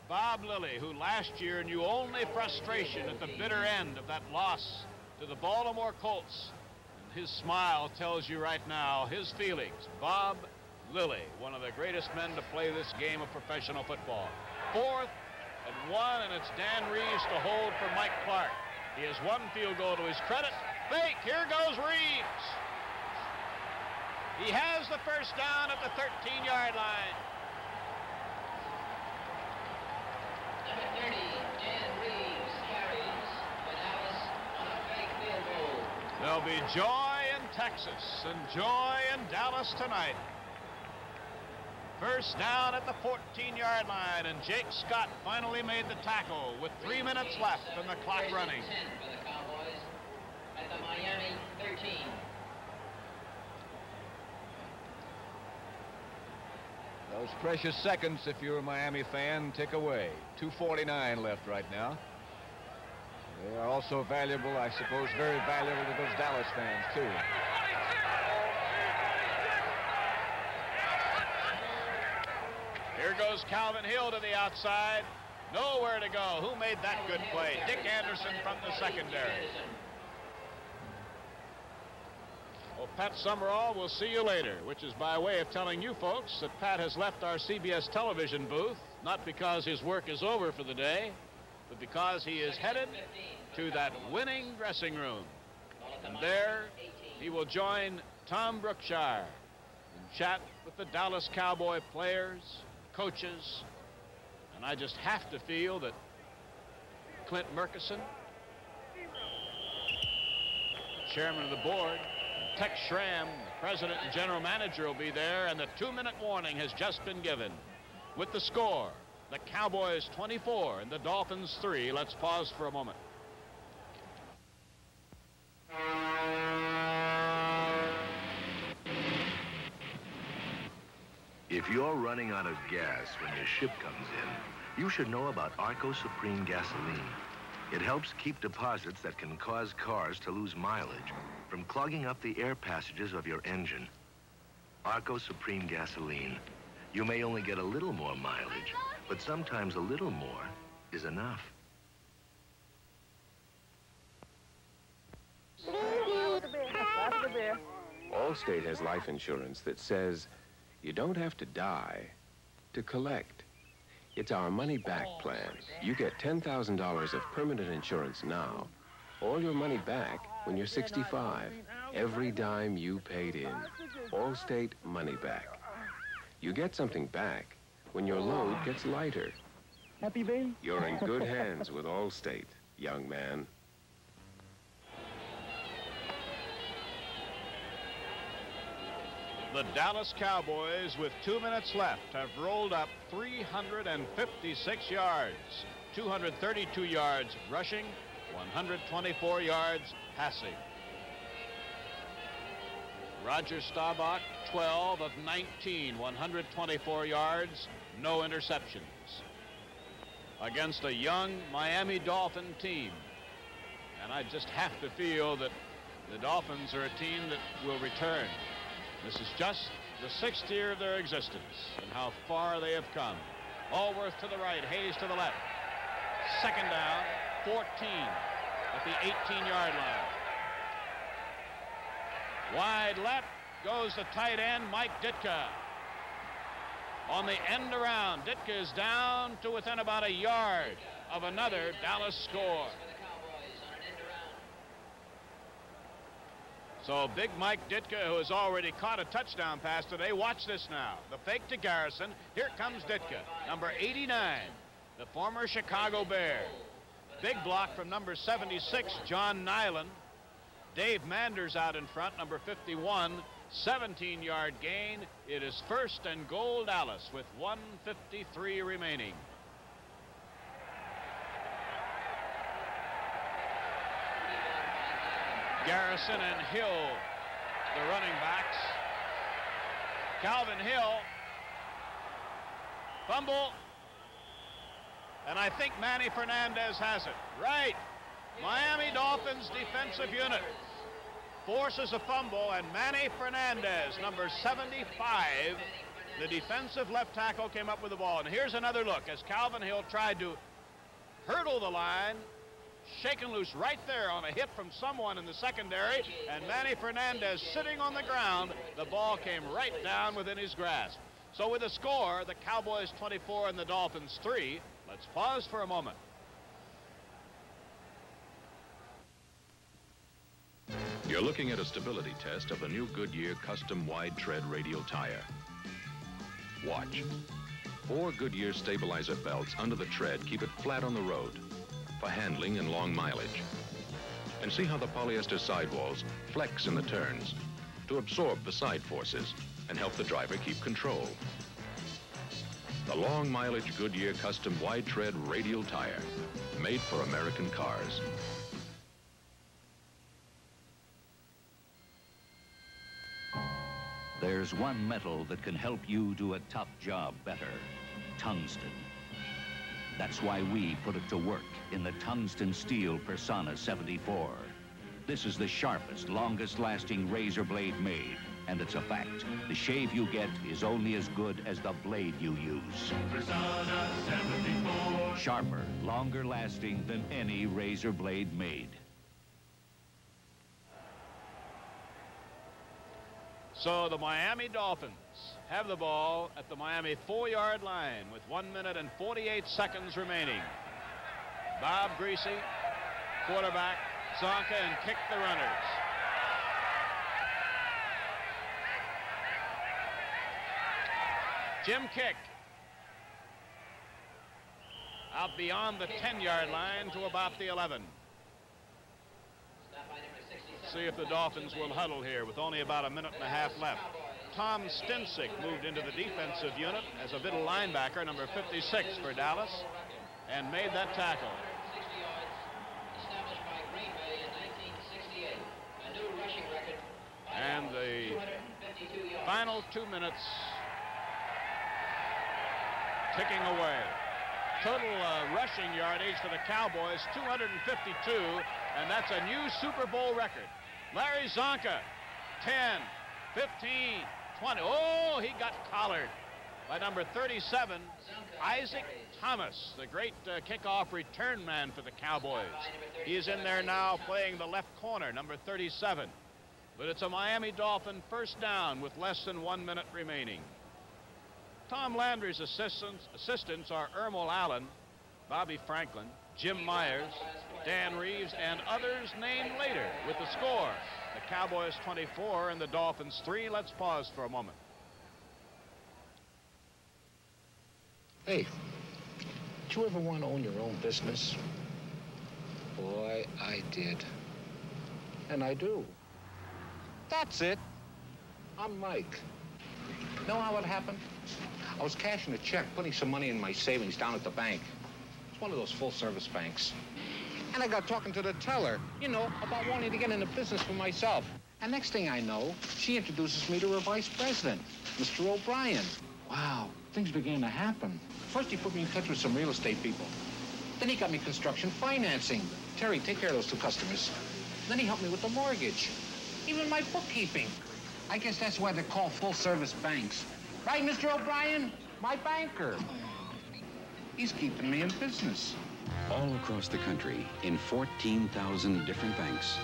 Bob Lilly, who last year knew only frustration at the bitter end of that loss to the Baltimore Colts. And his smile tells you right now his feelings. Bob Lilly, one of the greatest men to play this game of professional football. 4th and 1, and it's Dan Reeves to hold for Mike Clark. He has one field goal to his credit. Fake, here goes Reeves. He has the first down at the 13-yard line. Number 30, Dan Reeves carries for Dallas on a fake field goal. There'll be joy in Texas and joy in Dallas tonight. First down at the 14-yard line, and Jake Scott finally made the tackle with 3 minutes left and the clock running. 10 for the Cowboys at the Miami 13. Those precious seconds, if you're a Miami fan, tick away. 2:49 left right now. They are also valuable, I suppose, very valuable to those Dallas fans, too. Here goes Calvin Hill to the outside. Nowhere to go. Who made that good play? Dick Anderson from the secondary. Well, Pat Summerall, we'll see you later, which is by way of telling you folks that Pat has left our CBS television booth, not because his work is over for the day, but because he is headed to that winning dressing room. And there he will join Tom Brookshire and chat with the Dallas Cowboy players, coaches, and I just have to feel that Clint Murkison, chairman of the board, Tex Schramm, president and general manager, will be there, and the 2-minute warning has just been given. With the score, the Cowboys 24 and the Dolphins 3. Let's pause for a moment. If you're running out of gas when your ship comes in, you should know about Arco Supreme gasoline. It helps keep deposits that can cause cars to lose mileage from clogging up the air passages of your engine. Arco Supreme gasoline. You may only get a little more mileage, but sometimes a little more is enough. Allstate has life insurance that says you don't have to die to collect. It's our money-back plan. You get $10,000 of permanent insurance now. All your money back when you're 65. Every dime you paid in. Allstate Money Back. You get something back when your load gets lighter. Happy, baby? You're in good hands with Allstate, young man. The Dallas Cowboys, with 2 minutes left, have rolled up 356 yards, 232 yards rushing, 124 yards passing. Roger Staubach, 12 of 19, 124 yards, no interceptions. Against a young Miami Dolphin team. And I just have to feel that the Dolphins are a team that will return. This is just the 6th year of their existence, and how far they have come. Allworth to the right, Hayes to the left. Second down, 14 at the 18-yard line. Wide left goes the tight end, Mike Ditka. On the end around, Ditka is down to within about a yard of another Dallas score. So big Mike Ditka, who has already caught a touchdown pass today. Watch this now. The fake to Garrison. Here comes Ditka, number 89, the former Chicago Bear. Big block from number 76, John Nyland. Dave Manders out in front, number 51. 17-yard gain. It is first and goal Dallas with 1:53 remaining. Garrison and Hill, the running backs. Calvin Hill, fumble, and I think Manny Fernandez has it. Right. Miami Dolphins defensive unit forces a fumble, and Manny Fernandez, number 75, the defensive left tackle, came up with the ball. And here's another look as Calvin Hill tried to hurdle the line, shaken loose right there on a hit from someone in the secondary, and Manny Fernandez sitting on the ground. The ball came right down within his grasp. So with the score, the Cowboys 24 and the Dolphins 3. Let's pause for a moment. You're looking at a stability test of the new Goodyear Custom Wide Tread Radial Tire. Watch. 4 Goodyear stabilizer belts under the tread keep it flat on the road for handling and long mileage. And see how the polyester sidewalls flex in the turns to absorb the side forces and help the driver keep control. The long mileage Goodyear Custom Wide Tread Radial Tire, made for American cars. There's one metal that can help you do a tough job better: tungsten. That's why we put it to work in the tungsten steel Personna 74. This is the sharpest, longest-lasting razor blade made, and it's a fact. The shave you get is only as good as the blade you use. Personna 74. Sharper, longer-lasting than any razor blade made. So the Miami Dolphins have the ball at the Miami 4-yard line with 1 minute and 48 seconds remaining. Bob Griese, quarterback, Zonka, and kick the runners. Jim Kick out beyond the 10-yard line to about the 11. See if the Dolphins will huddle here with only about a minute and a half left. Tom Stinsick moved into the defensive unit as a middle linebacker, number 56 for Dallas, and made that tackle. And the final 2 minutes ticking away. Total rushing yardage for the Cowboys, 252, and that's a new Super Bowl record. Larry Zonka, 10, 15, 20. Oh, he got collared by number 37, Isaac Thomas, the great kickoff return man for the Cowboys. He is in there now playing the left corner, number 37. But it's a Miami Dolphin first down with less than 1 minute remaining. Tom Landry's assistants are Ermal Allen, Bobby Franklin, Jim Myers, Dan Reeves, and others named later with the score. The Cowboys 24 and the Dolphins 3. Let's pause for a moment. Hey, did you ever want to own your own business? Boy, I did. And I do. That's it. I'm Mike. Know how it happened? I was cashing a check, putting some money in my savings down at the bank. It's one of those full-service banks. And I got talking to the teller, you know, about wanting to get into business for myself. And next thing I know, she introduces me to her vice president, Mr. O'Brien. Wow, things began to happen. First, he put me in touch with some real estate people. Then he got me construction financing. Terry, take care of those 2 customers. Then he helped me with the mortgage. Even my bookkeeping. I guess that's why they're called full-service banks. Right, Mr. O'Brien? My banker. He's keeping me in business. All across the country, in 14,000 different banks,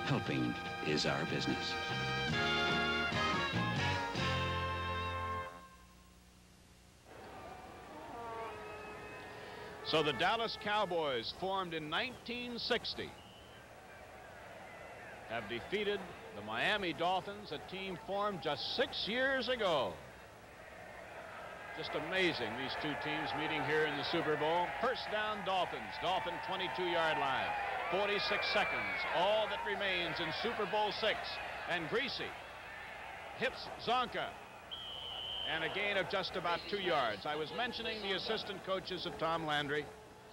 helping is our business. So the Dallas Cowboys, formed in 1960, have defeated the Miami Dolphins, a team formed just 6 years ago. Just amazing, these two teams meeting here in the Super Bowl. First down, Dolphins. Dolphin 22-yard line. 46 seconds, all that remains in Super Bowl VI. And Griese hits Zonka. And a gain of just about 2 yards. I was mentioning the assistant coaches of Tom Landry.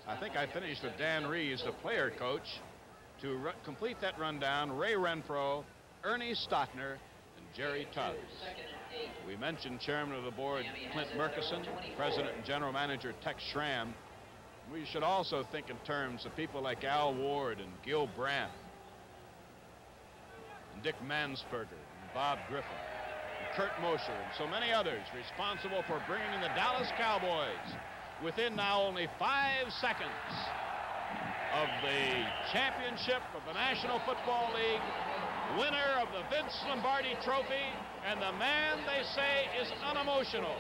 I think I finished with Dan Reeves, the player coach. To complete that rundown, Ray Renfro, Ernie Stockner, and Jerry Tubbs. We mentioned chairman of the board Clint Murkison, president and general manager Tex Schramm. We should also think in terms of people like Al Ward and Gil Brandt, and Dick Mansberger, and Bob Griffin, and Kurt Mosher, and so many others responsible for bringing the Dallas Cowboys within now only 5 seconds of the championship of the National Football League, winner of the Vince Lombardi Trophy, and the man they say is unemotional,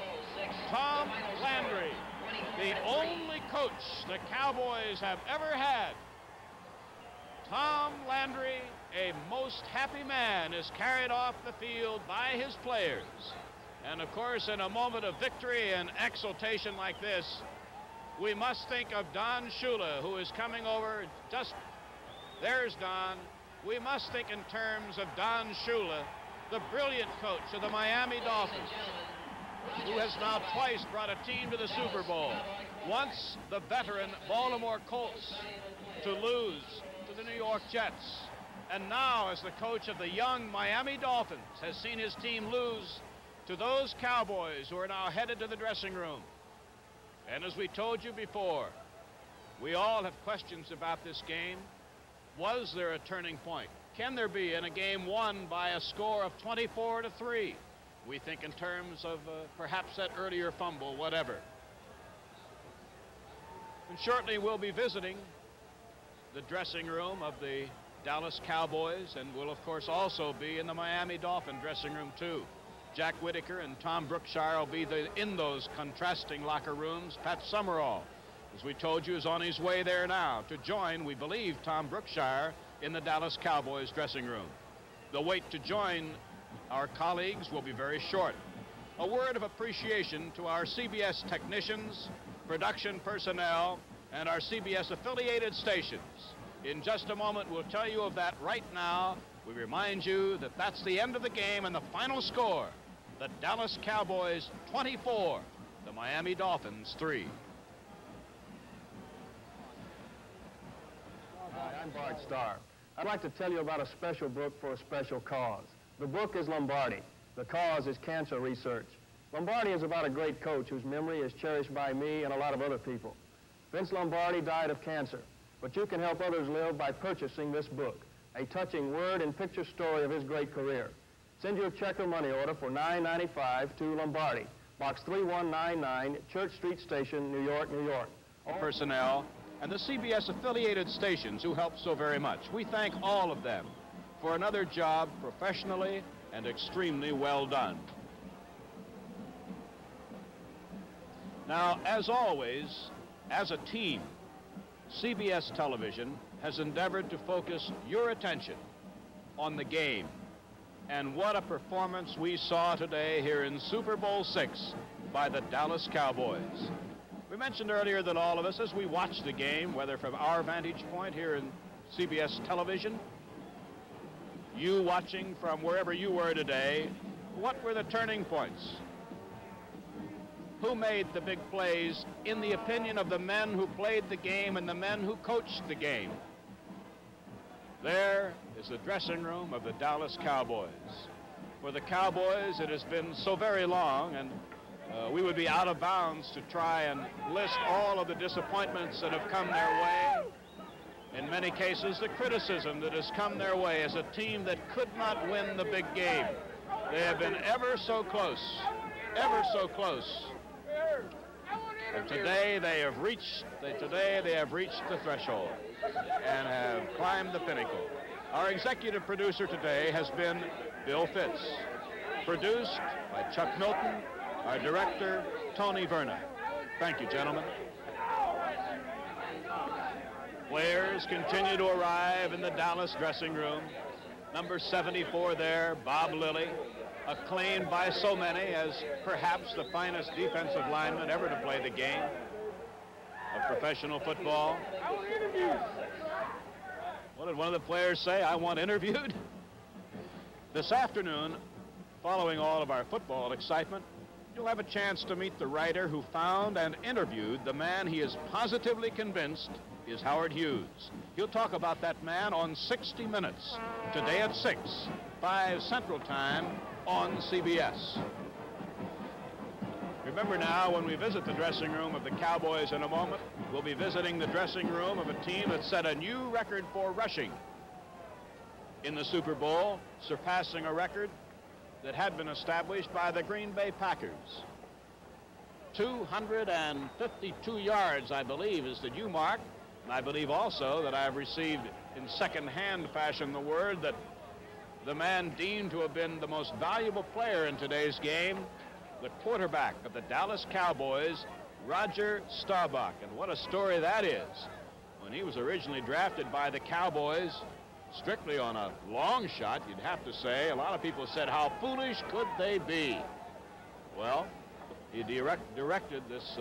Tom Landry, the only coach the Cowboys have ever had. Tom Landry, a most happy man, is carried off the field by his players. And of course, in a moment of victory and exultation like this, we must think of Don Shula, who is coming over. There's Don. We must think in terms of Don Shula, the brilliant coach of the Miami Dolphins, who has now twice brought a team to the Super Bowl. Once the veteran Baltimore Colts to lose to the New York Jets. And now, as the coach of the young Miami Dolphins, has seen his team lose to those Cowboys who are now headed to the dressing room. And as we told you before, we all have questions about this game. Was there a turning point? Can there be in a game won by a score of 24-3? We think in terms of perhaps that earlier fumble, whatever. And shortly we'll be visiting the dressing room of the Dallas Cowboys, and we'll of course also be in the Miami Dolphin dressing room too. Jack Whitaker and Tom Brookshire will be in those contrasting locker rooms. Pat Summerall, as we told you, is on his way there now to join, we believe, Tom Brookshire in the Dallas Cowboys dressing room. The wait to join our colleagues will be very short. A word of appreciation to our CBS technicians, production personnel, and our CBS affiliated stations. In just a moment, we'll tell you of that right now. We remind you that that's the end of the game and the final score. The Dallas Cowboys 24, the Miami Dolphins 3. Hi, I'm Bart Starr. I'd like to tell you about a special book for a special cause. The book is Lombardi. The cause is cancer research. Lombardi is about a great coach whose memory is cherished by me and a lot of other people. Vince Lombardi died of cancer, but you can help others live by purchasing this book, a touching word and picture story of his great career. Send your check or money order for $9.95 to Lombardi, Box 3199, Church Street Station, New York, New York. Personnel and the CBS affiliated stations who helped so very much. We thank all of them for another job professionally and extremely well done. Now, as always, as a team, CBS Television has endeavored to focus your attention on the game. And what a performance we saw today here in Super Bowl VI by the Dallas Cowboys. We mentioned earlier that all of us, as we watched the game, whether from our vantage point here in CBS Television, you watching from wherever you were today, what were the turning points? Who made the big plays in the opinion of the men who played the game and the men who coached the game? There is the dressing room of the Dallas Cowboys. For the Cowboys, it has been so very long, and we would be out of bounds to try and list all of the disappointments that have come their way. In many cases, the criticism that has come their way as a team that could not win the big game. They have been ever so close, ever so close. And today they have reached the threshold and have climbed the pinnacle. Our executive producer today has been Bill Fitz. Produced by Chuck Milton, our director, Tony Verna. Thank you, gentlemen. Players continue to arrive in the Dallas dressing room. Number 74 there, Bob Lilly, acclaimed by so many as perhaps the finest defensive lineman ever to play the game of professional football. What did one of the players say? I want interviewed? This afternoon, Following all of our football excitement, you'll have a chance to meet the writer who found and interviewed the man he is positively convinced is Howard Hughes. He'll talk about that man on 60 Minutes, today at 6, 5 Central Time on CBS. Remember now, when we visit the dressing room of the Cowboys in a moment, we'll be visiting the dressing room of a team that set a new record for rushing in the Super Bowl, surpassing a record that had been established by the Green Bay Packers. 252 yards, I believe, is the new mark. And I believe also that I have received in second-hand fashion the word that the man deemed to have been the most valuable player in today's game, the quarterback of the Dallas Cowboys, Roger Staubach. And what a story that is. When he was originally drafted by the Cowboys, strictly on a long shot, you'd have to say, a lot of people said, how foolish could they be? Well, he directed this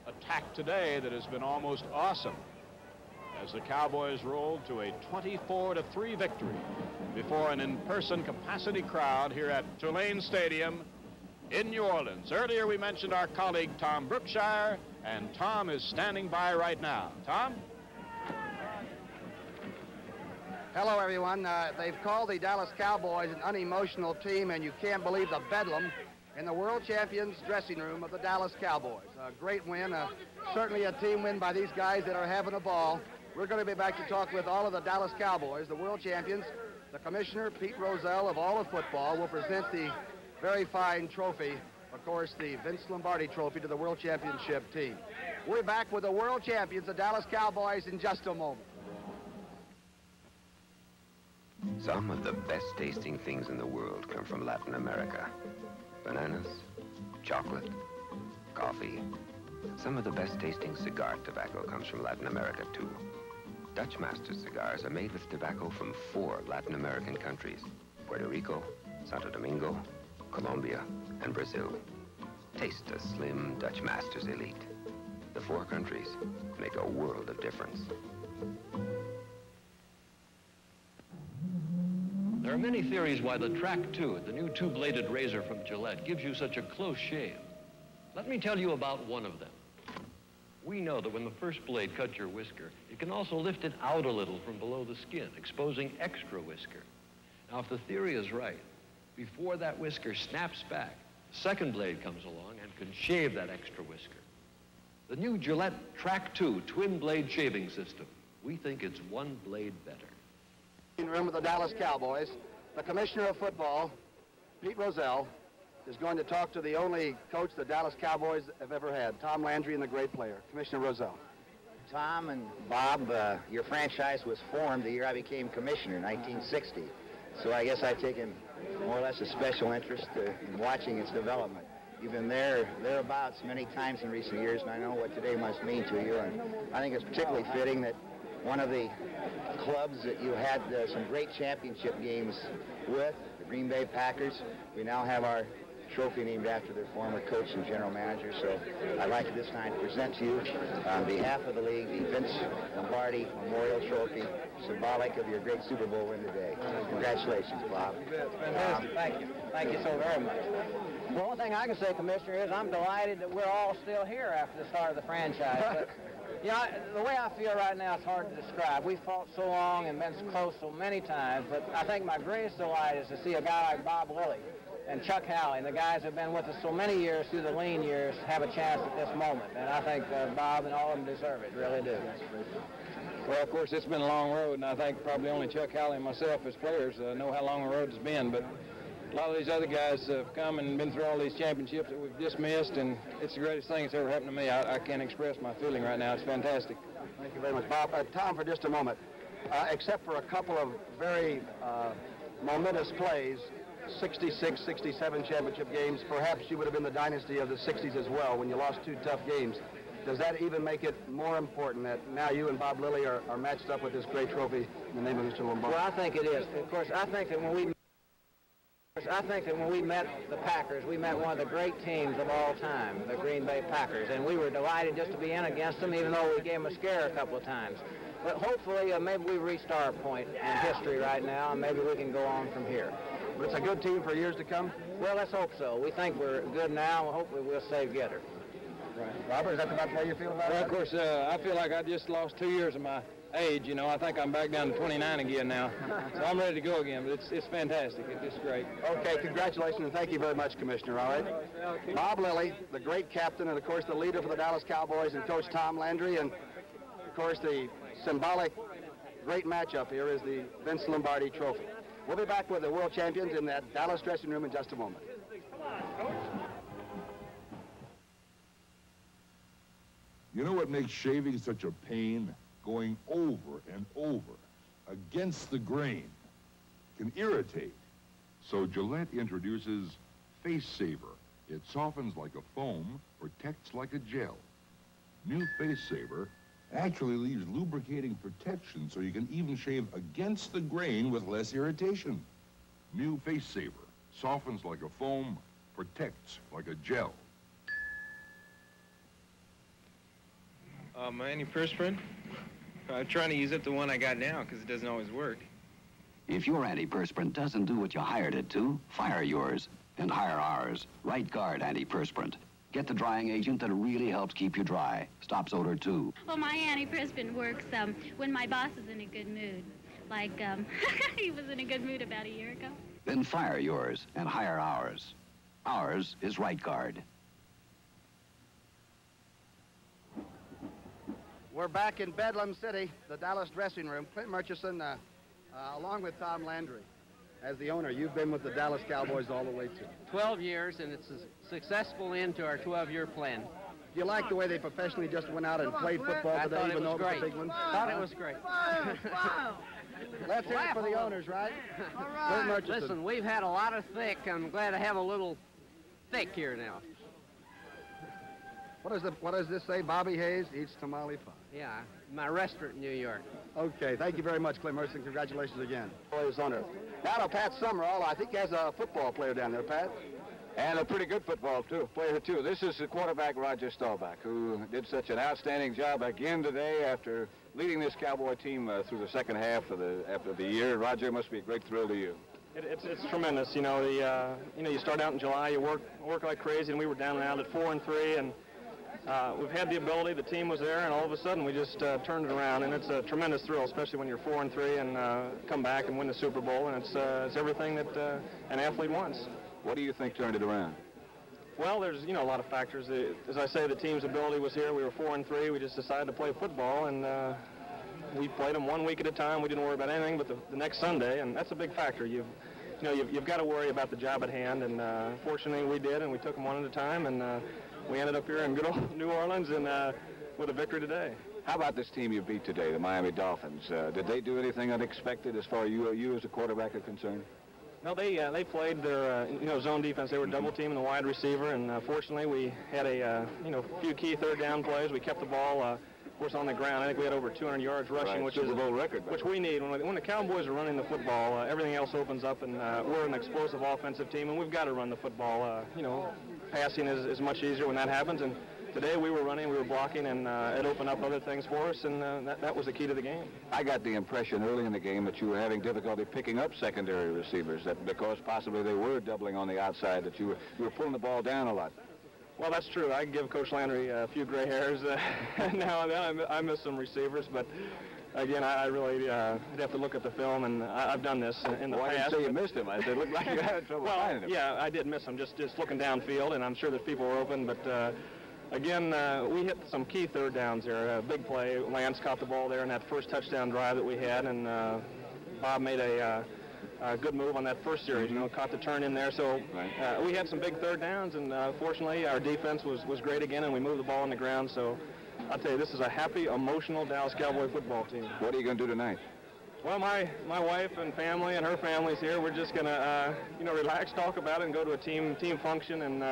attack today that has been almost awesome as the Cowboys rolled to a 24-3 victory before an in-person capacity crowd here at Tulane Stadium in New Orleans. Earlier we mentioned our colleague Tom Brookshire, and Tom is standing by right now. Tom? Hello, everyone. They've called the Dallas Cowboys an unemotional team, and you can't believe the bedlam in the world champions dressing room of the Dallas Cowboys. A great win, certainly a team win by these guys that are having a ball. We're going to be back to talk with all of the Dallas Cowboys, the world champions. The commissioner, Pete Rozelle, of all of football, will present the very fine trophy, of course, the Vince Lombardi trophy to the world championship team. We're back with the world champions, the Dallas Cowboys, in just a moment. Some of the best tasting things in the world come from Latin America. Bananas, chocolate, coffee. Some of the best tasting cigar tobacco comes from Latin America, too. Dutch Master cigars are made with tobacco from 4 Latin American countries: Puerto Rico, Santo Domingo, Colombia, and Brazil. Taste a slim Dutch Masters Elite. The 4 countries make a world of difference. There are many theories why the Track 2, the new 2-bladed razor from Gillette, gives you such a close shave. Let me tell you about one of them. We know that when the first blade cuts your whisker, it can also lift it out a little from below the skin, exposing extra whisker. Now, if the theory is right, before that whisker snaps back, the second blade comes along and can shave that extra whisker. The new Gillette Track 2 twin-blade shaving system. We think it's 1 blade better. In the room of the Dallas Cowboys, the commissioner of football, Pete Rozelle, is going to talk to the only coach the Dallas Cowboys have ever had, Tom Landry, and the great player, Commissioner Rozelle. Tom and Bob, your franchise was formed the year I became commissioner in 1960. So I guess I've taken more or less a special interest in watching its development. You've been thereabouts many times in recent years, and I know what today must mean to you. And I think it's particularly fitting that one of the clubs that you had some great championship games with, the Green Bay Packers, we now have our trophy named after their former coach and general manager. So I'd like at this time to present to you, on behalf of the league, the Vince Lombardi Memorial Trophy, symbolic of your great Super Bowl win today. Congratulations, Bob. Fantastic. Thank you. Thank you so very much. Well, one thing I can say, Commissioner, is I'm delighted that we're all still here after the start of the franchise. But, you know, the way I feel right now is hard to describe. We've fought so long and been so close so many times, but I think my greatest delight is to see a guy like Bob Lilly and Chuck Howley, and the guys have been with us so many years through the lean years, have a chance at this moment. And I think Bob and all of them deserve it, really do. Well, of course, it's been a long road, and I think probably only Chuck Howley and myself as players know how long the road has been. But a lot of these other guys have come and been through all these championships that we've just missed, and it's the greatest thing that's ever happened to me. I can't express my feeling right now. It's fantastic. Thank you very much, Bob. Tom, for just a moment, except for a couple of very momentous plays, 66, 67 championship games, perhaps you would have been the dynasty of the 60s as well when you lost 2 tough games. Does that even make it more important that now you and Bob Lilly are matched up with this great trophy in the name of Mr. Lombardi? Well, I think it is. Of course, I think that when we met the Packers, we met one of the great teams of all time, the Green Bay Packers, and we were delighted just to be in against them, even though we gave them a scare a couple of times. But hopefully, maybe we've reached our point in history right now, and maybe we can go on from here. but it's a good team for years to come? Well, let's hope so. We think we're good now, and hopefully we'll save Getter. Right. Robert, is that about the way you feel about it? Well, of course, I feel like I just lost 2 years of my age, you know. I think I'm back down to 29 again now. So I'm ready to go again, but it's fantastic. It's just great. Okay, congratulations, and thank you very much, Commissioner, all right? Bob Lilly, the great captain, and, of course, the leader for the Dallas Cowboys, and Coach Tom Landry, and, of course, the symbolic great matchup here is the Vince Lombardi Trophy. We'll be back with the world champions in that Dallas dressing room in just a moment. You know what makes shaving such a pain? Going over and over against the grain can irritate. So Gillette introduces Face Saver. It softens like a foam, protects like a gel. New Face Saver actually leaves lubricating protection so you can even shave against the grain with less irritation. New Face Saver softens like a foam, protects like a gel. My antiperspirant? I'm trying to use up the one I got now because it doesn't always work. If your antiperspirant doesn't do what you hired it to, fire yours and hire ours. Right Guard antiperspirant. Get the drying agent that really helps keep you dry. Stops odor, too. Well, my antiperspirant works when my boss is in a good mood. Like, he was in a good mood about a year ago. Then fire yours and hire ours. Ours is Right Guard. We're back in Bedlam City, the Dallas dressing room. Clint Murchison, along with Tom Landry. As the owner, you've been with the Dallas Cowboys all the way to 12 years, and it's a successful end to our 12-year plan. Do you like the way they professionally just went out and played football today, even though it was a big one? Thought it was great. Let's hear it for the owners, right? All right. Listen, we've had a lot of thick. I'm glad to have a little thick here now. What does this say? Bobby Hayes eats tamale pie. Yeah, my restaurant in New York. Okay, thank you very much, Clint Murchison. Congratulations again. Now to Pat Summerall. I think he has a football player down there, Pat. And a pretty good football player, too. This is the quarterback, Roger Staubach, who did such an outstanding job again today after leading this Cowboy team through the second half of the year. Roger, must be a great thrill to you. It's tremendous. You know, you start out in July, you work like crazy, and we were down and out at 4-3, and we've had the ability, the team was there, and all of a sudden we just turned it around, and it's a tremendous thrill, especially when you're 4-3 and come back and win the Super Bowl, and it's everything that an athlete wants. What do you think turned it around? Well, there's, a lot of factors. As I say, the team's ability was here. We were 4-3. We just decided to play football, and we played them 1 week at a time. We didn't worry about anything but the next Sunday, and that's a big factor. You've got to worry about the job at hand, and fortunately we did, and we took them one at a time, and we ended up here in good old New Orleans and with a victory today. How about this team you beat today, the Miami Dolphins? Did they do anything unexpected as far as you as a quarterback are concerned? No, they played their zone defense. They were double teaming the wide receiver, and fortunately we had a few key third down plays. We kept the ball of course on the ground. I think we had over 200 yards rushing, which is Super Bowl record, which we need. When the Cowboys are running the football, everything else opens up, and we're an explosive offensive team, and we've got to run the football. Passing is much easier when that happens, and today we were running, we were blocking, and it opened up other things for us, and that was the key to the game. I got the impression early in the game that you were having difficulty picking up secondary receivers, that because possibly they were doubling on the outside, that you were pulling the ball down a lot. Well, that's true. I give Coach Landry a few gray hairs now and then. I miss some receivers, but again, I really have to look at the film, and I've done this in the past. I didn't say you missed him. I said it looked like you had trouble finding him. Yeah, I did miss him, just looking downfield, and I'm sure that people were open, but again, we hit some key third downs there. A big play. Lance caught the ball there in that first touchdown drive that we had, and Bob made a good move on that first series, caught the turn in there. So we had some big third downs, and fortunately our defense was great again, and we moved the ball on the ground. So I'll tell you, this is a happy, emotional Dallas Cowboy football team. What are you going to do tonight? Well, my wife and family and her family's here. We're just going to, relax, talk about it, and go to a team function, and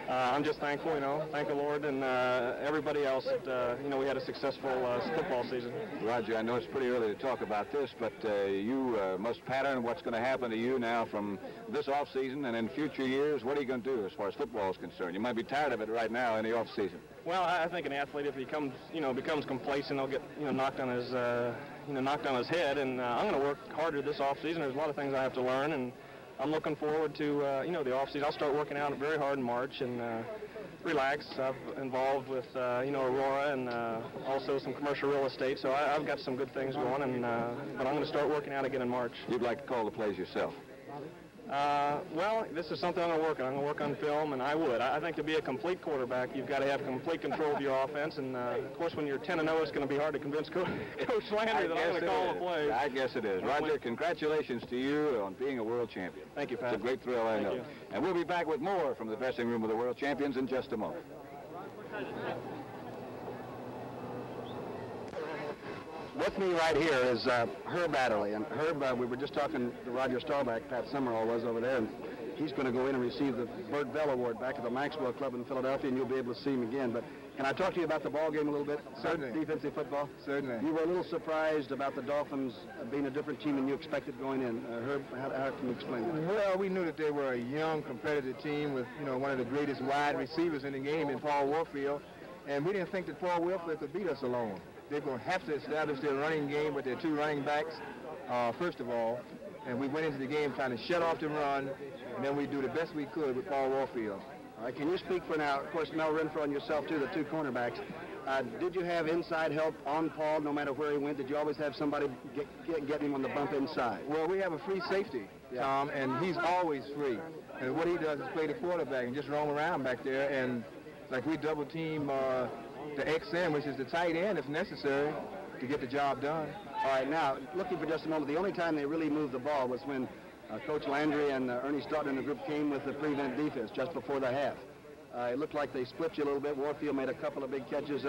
I'm just thankful, thank the Lord and everybody else that, we had a successful football season. Roger, I know it's pretty early to talk about this, but you must pattern what's going to happen to you now from this offseason and in future years. What are you going to do as far as football is concerned? You might be tired of it right now in the offseason. Well, I think an athlete, if he becomes complacent, he'll get, knocked on his head, and I'm going to work harder this offseason. There's a lot of things I have to learn, and I'm looking forward to, you know, the off season. I'll start working out very hard in March and relax. I'm involved with, you know, Aurora and also some commercial real estate, so I've got some good things going, and but I'm going to start working out again in March. You'd like to call the plays yourself? Well, this is something I'm going to work on. I'm going to work on film, and I would. I think to be a complete quarterback, you've got to have complete control of your offense, and of course, when you're 10-0, it's going to be hard to convince Coach Landry that I'm going to call the plays. I guess it is. Roger, congratulations to you on being a world champion. Thank you, Pat. It's a great thrill, I know. you. And we'll be back with more from the dressing room of the world champions in just a moment. With me right here is Herb Adderley, and Herb, we were just talking to Roger Staubach, Pat Summerall was over there, and he's going to go in and receive the Bert Bell Award back at the Maxwell Club in Philadelphia, and you'll be able to see him again. But can I talk to you about the ball game a little bit? Certainly. Defensive football? Certainly. You were a little surprised about the Dolphins being a different team than you expected going in. Herb, how can you explain that? Well, we knew that they were a young, competitive team with, you know, one of the greatest wide receivers in the game in Paul Warfield, and we didn't think that Paul Warfield could beat us alone. They're going to have to establish their running game with their two running backs, first of all. And we went into the game trying to shut off the run, and then we do the best we could with Paul Warfield. All right, can you speak for now? Of course, Mel Renfro and yourself, too, the two cornerbacks. Did you have inside help on Paul no matter where he went? Did you always have somebody get him on the bump inside? Well, we have a free safety, Tom, and he's always free. And what he does is play the quarterback and just roam around back there, and like we double team the XM, which is the tight end if necessary, to get the job done. All right, now, looking for just a moment, the only time they really moved the ball was when Coach Landry and Ernie Stoughton and the group came with the prevent defense just before the half. It looked like they split you a little bit. Warfield made a couple of big catches.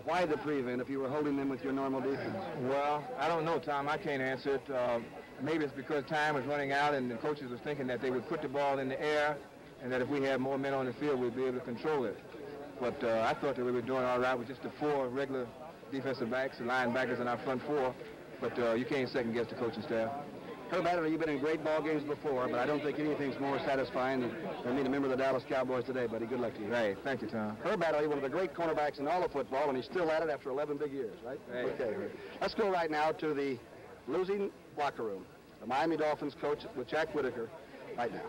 Why the prevent if you were holding them with your normal defense? Well, I don't know, Tom. I can't answer it. Maybe it's because time was running out and the coaches was thinking that they would put the ball in the air and that if we had more men on the field, we'd be able to control it. But I thought that we were doing all right with just the four regular defensive backs, the linebackers, and our front four. But you can't second-guess the coaching staff. Herb Adderley, you've been in great ball games before, but I don't think anything's more satisfying than being a member of the Dallas Cowboys today, buddy. Good luck to you. Hey, thank you, Tom. Herb Adderley, one of the great cornerbacks in all of football, and he's still at it after 11 big years, right? Hey. Okay, Herb. Let's go right now to the losing locker room. The Miami Dolphins coach with Jack Whitaker right now.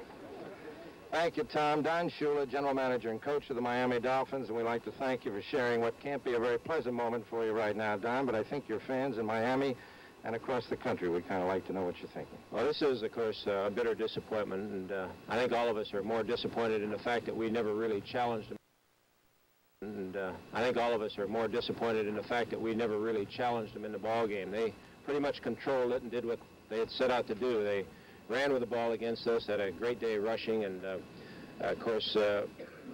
Thank you, Tom. Don Shula, general manager and coach of the Miami Dolphins, and we'd like to thank you for sharing what can't be a very pleasant moment for you right now, Don, but I think your fans in Miami and across the country would kind of like to know what you're thinking. Well, this is, of course, a bitter disappointment, and I think all of us are more disappointed in the fact that we never really challenged them. And I think all of us are more disappointed in the fact that we never really challenged them in the ball game. They pretty much controlled it and did what they had set out to do. They ran with the ball against us, had a great day rushing, and of course,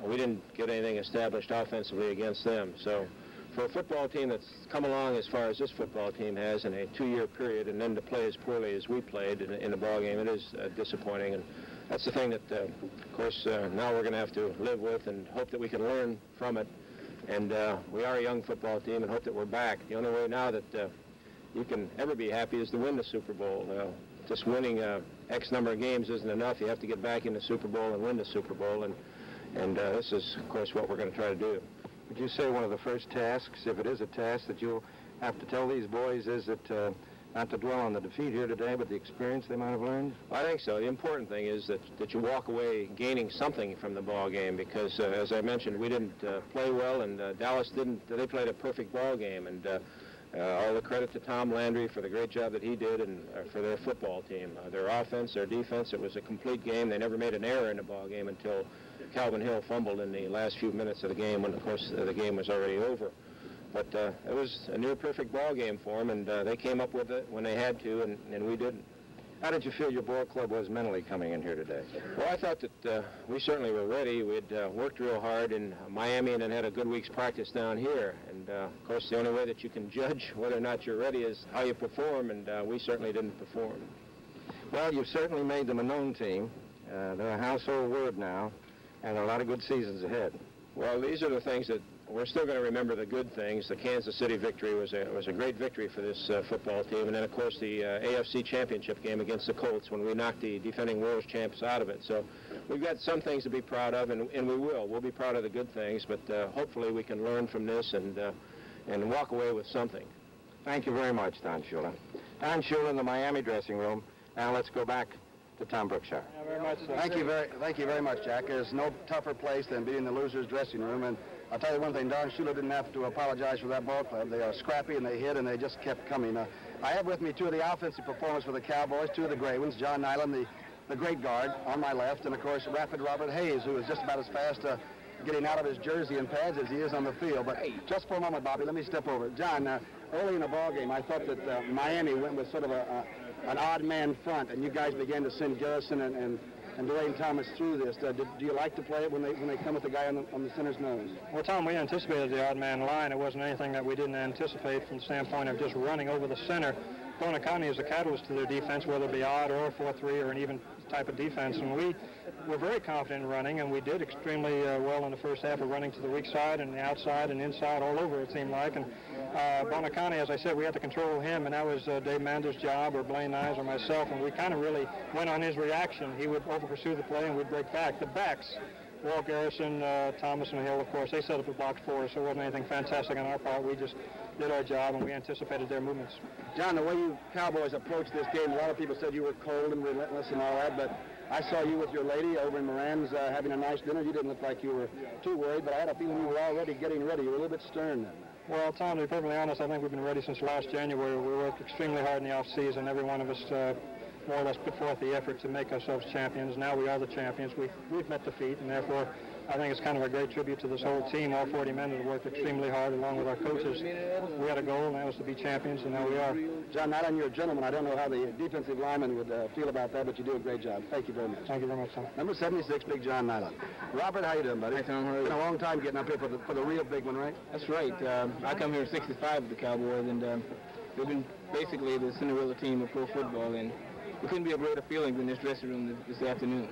we didn't get anything established offensively against them. So for a football team that's come along as far as this football team has in a 2-year period, and then to play as poorly as we played in the ball game, it is disappointing. And that's the thing that, of course, now we're going to have to live with and hope that we can learn from it. And we are a young football team and hope that we're back. The only way now that you can ever be happy is to win the Super Bowl. Just winning X number of games isn't enough. You have to get back in the Super Bowl and win the Super Bowl. And this is, of course, what we're going to try to do. Would you say one of the first tasks, if it is a task that you'll have to tell these boys, is that not to dwell on the defeat here today, but the experience they might have learned? I think so. The important thing is that you walk away gaining something from the ball game because, as I mentioned, we didn't play well, and Dallas didn't. They played a perfect ball game, and all the credit to Tom Landry for the great job that he did and for their football team. Their offense, their defense, it was a complete game. They never made an error in the ball game until Calvin Hill fumbled in the last few minutes of the game when, of course, the game was already over. But it was a near-perfect ball game for them, and they came up with it when they had to, and we didn't. How did you feel your ball club was mentally coming in here today? Well, I thought that we certainly were ready. We'd worked real hard in Miami and then had a good week's practice down here. And, of course, the only way that you can judge whether or not you're ready is how you perform, and we certainly didn't perform. Well, you've certainly made them a known team. They're a household word now, and there are a lot of good seasons ahead. Well, these are the things that we're still going to remember. The good things. The Kansas City victory was a great victory for this football team, and then of course the AFC Championship game against the Colts when we knocked the defending world champs out of it. So we've got some things to be proud of, and we will. We'll be proud of the good things, but hopefully we can learn from this and walk away with something. Thank you very much, Don Shula. Don Shula in the Miami dressing room. Now let's go back to Tom Brookshire. Thank you very much, Jack. There's no tougher place than being in the loser's dressing room. And I'll tell you one thing, Don Shula didn't have to apologize for that ball club. They are scrappy and they hit and they just kept coming. I have with me two of the offensive performers for the Cowboys, two of the great ones, John Nyland, the great guard on my left, and of course Rapid Robert Hayes, who is just about as fast getting out of his jersey and pads as he is on the field. But just for a moment, Bobby, let me step over. John, early in the ball game, I thought that Miami went with sort of an odd man front, and you guys began to send Garrison and Dwayne Thomas through this. Do you like to play it when they come with the guy on the center's nose? Well, Tom, we anticipated the odd man line. It wasn't anything that we didn't anticipate from the standpoint of just running over the center. Bonacani is a catalyst to their defense, whether it be odd or 4-3 or an even type of defense. And we were very confident in running, and we did extremely well in the first half of running to the weak side and the outside and inside all over, it seemed like. And Bonacani, as I said, we had to control him, and that was Dave Mander's job or Blaine Nyes or myself, and we kind of really went on his reaction. He would over-pursue the play and we'd break back. The backs, Walt Garrison, Thomas, and Hill, of course, they set up the blocks for us, so it wasn't anything fantastic on our part. We just did our job, and we anticipated their movements. John, the way you Cowboys approached this game, a lot of people said you were cold and relentless and all that, but I saw you with your lady over in Moran's having a nice dinner. You didn't look like you were too worried, but I had a feeling you were already getting ready. You were a little bit stern then. Well, Tom, to be perfectly honest, I think we've been ready since last January. We worked extremely hard in the off-season. Every one of us more or less put forth the effort to make ourselves champions. Now we are the champions. We've met defeat, and therefore I think it's kind of a great tribute to this whole team, all 40 men that have worked extremely hard along with our coaches. We had a goal, and that was to be champions, and now we are. John Nyland, you're a gentleman. I don't know how the defensive linemen would feel about that, but you do a great job. Thank you very much. Thank you very much, Tom. Number 76, Big John Nyland. Robert, how you doing, buddy? Hi, Tom. How are you? It's been a long time getting up here for the real big one, right? That's right. I come here in '65 with the Cowboys, and they've been basically the Cinderella team of pro football, and we couldn't be a greater feeling than this dressing room this afternoon.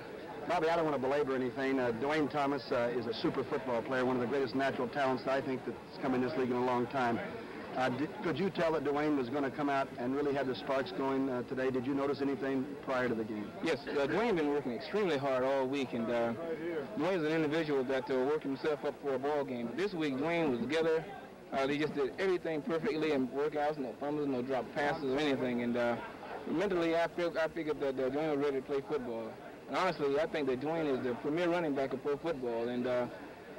Bobby, I don't want to belabor anything. Dwayne Thomas is a super football player, one of the greatest natural talents I think that's come in this league in a long time. Could you tell that Dwayne was going to come out and really have the sparks going today? Did you notice anything prior to the game? Yes, Dwayne's been working extremely hard all week, and Dwayne's an individual that worked himself up for a ball game. But this week, Dwayne was together. They just did everything perfectly and workouts, no fumbles, no drop passes or anything. And mentally, I figured that Dwayne was ready to play football. And honestly, I think that Dwayne is the premier running back of pro football, and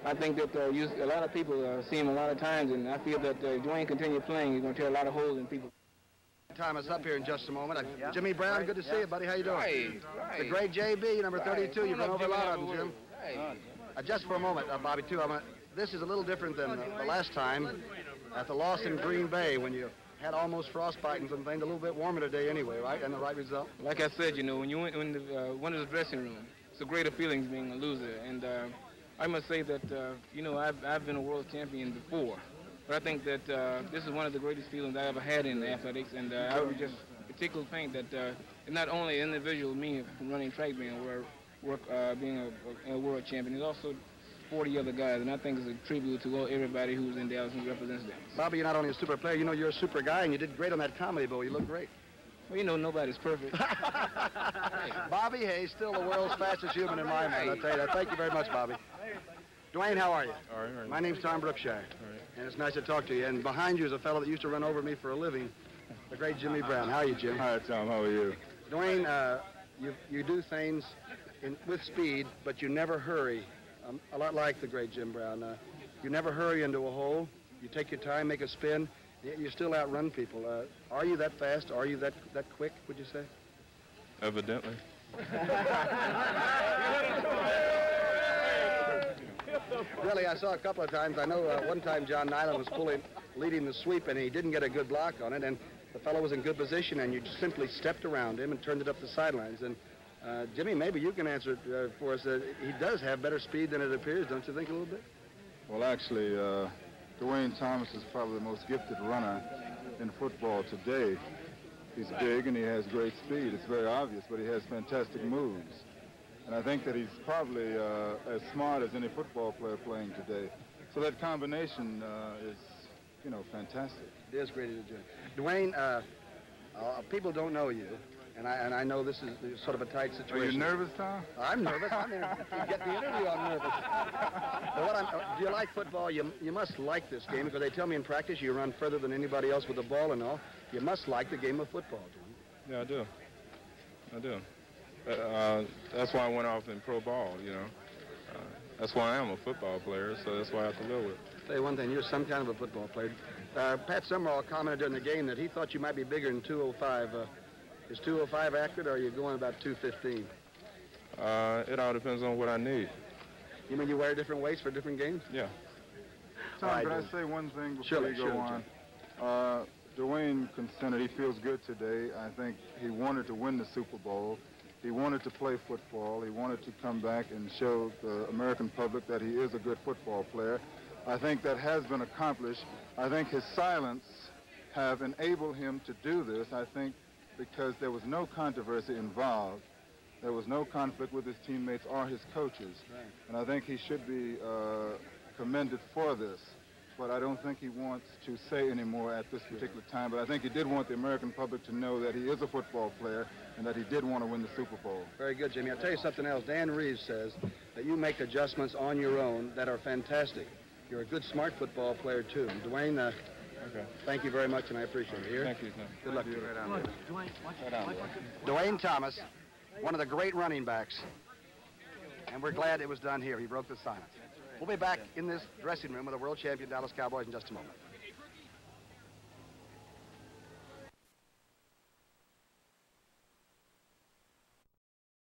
I think that a lot of people see him a lot of times, and I feel that Dwayne continue playing, he's going to tear a lot of holes in people. Thomas up here in just a moment. Jimmy Brown, good to see you, buddy. How you doing? Right. The great JB, number 32. You've run over a lot of them, Jim. Just for a moment, Bobby, too. This is a little different than the last time at the loss in Green Bay when you had almost frostbite and some things. A little bit warmer today anyway, right? And the right result? Like I said, you know, when you went in the winner's dressing room, it's a greater feeling being a loser. And I must say that, you know, I've been a world champion before. But I think that this is one of the greatest feelings I ever had in athletics. And I would just particularly think that it's not only an individual, me running track being a world champion, it's also 40 other guys, and I think it's a tribute to everybody who's in Dallas who represents them. Bobby, you're not only a super player, you know you're a super guy, and you did great on that comedy bowl. You look great. Well, you know, nobody's perfect. Bobby Hayes, still the world's fastest human in my mind, I'll tell you that. Thank you very much, Bobby. Dwayne, how are you? All right. My name's Tom Brookshire, and it's nice to talk to you. And behind you is a fellow that used to run over me for a living, the great Jimmy Brown. How are you, Jim? Hi, Tom. How are you? Dwayne, you do things with speed, but you never hurry. A lot like the great Jim Brown. You never hurry into a hole. You take your time, make a spin. You still outrun people. Are you that fast? Are you that quick, would you say? Evidently. Really, I saw a couple of times. I know one time John Nyland was leading the sweep, and he didn't get a good block on it, and the fellow was in good position, and you just simply stepped around him and turned it up the sidelines. And Jimmy, maybe you can answer it for us. He does have better speed than it appears, don't you think, a little bit? Well, actually, Dwayne Thomas is probably the most gifted runner in football today. He's big and he has great speed. It's very obvious, but he has fantastic moves. And I think that he's probably as smart as any football player playing today. So that combination is, you know, fantastic. It is great to do. Dwayne, people don't know you. And I know this is sort of a tight situation. Are you nervous, Tom? I'm nervous. I mean, you get the interview, I'm nervous. But do you like football? You must like this game, because they tell me in practice you run further than anybody else with the ball and all. You must like the game of football, do you? Yeah, I do. That's why I went off in pro ball, you know. That's why I am a football player, so that's why I have to live with it. I'll tell you one thing, you're some kind of a football player. Pat Summerall commented during the game that he thought you might be bigger than 205. Is 205 accurate, or are you going about 215? It all depends on what I need. You mean you wear different weights for different games? Yeah. Tom, could I say one thing before you go on? Dwayne consented. He feels good today. I think he wanted to win the Super Bowl. He wanted to play football. He wanted to come back and show the American public that he is a good football player. I think that has been accomplished. I think his silence have enabled him to do this, I think, because there was no controversy involved. There was no conflict with his teammates or his coaches. Right. And I think he should be commended for this. But I don't think he wants to say any more at this particular time. But I think he did want the American public to know that he is a football player and that he did want to win the Super Bowl. Very good, Jimmy. I'll tell you something else. Dan Reeves says that you make adjustments on your own that are fantastic. You're a good, smart football player, too. Dwayne, okay. Thank you very much, and I appreciate it. Here? Thank you, sir. Good luck to you. Right on. Dwayne, right on. Dwayne Thomas, one of the great running backs. And we're glad it was done here. He broke the silence. We'll be back in this dressing room with the world champion Dallas Cowboys in just a moment.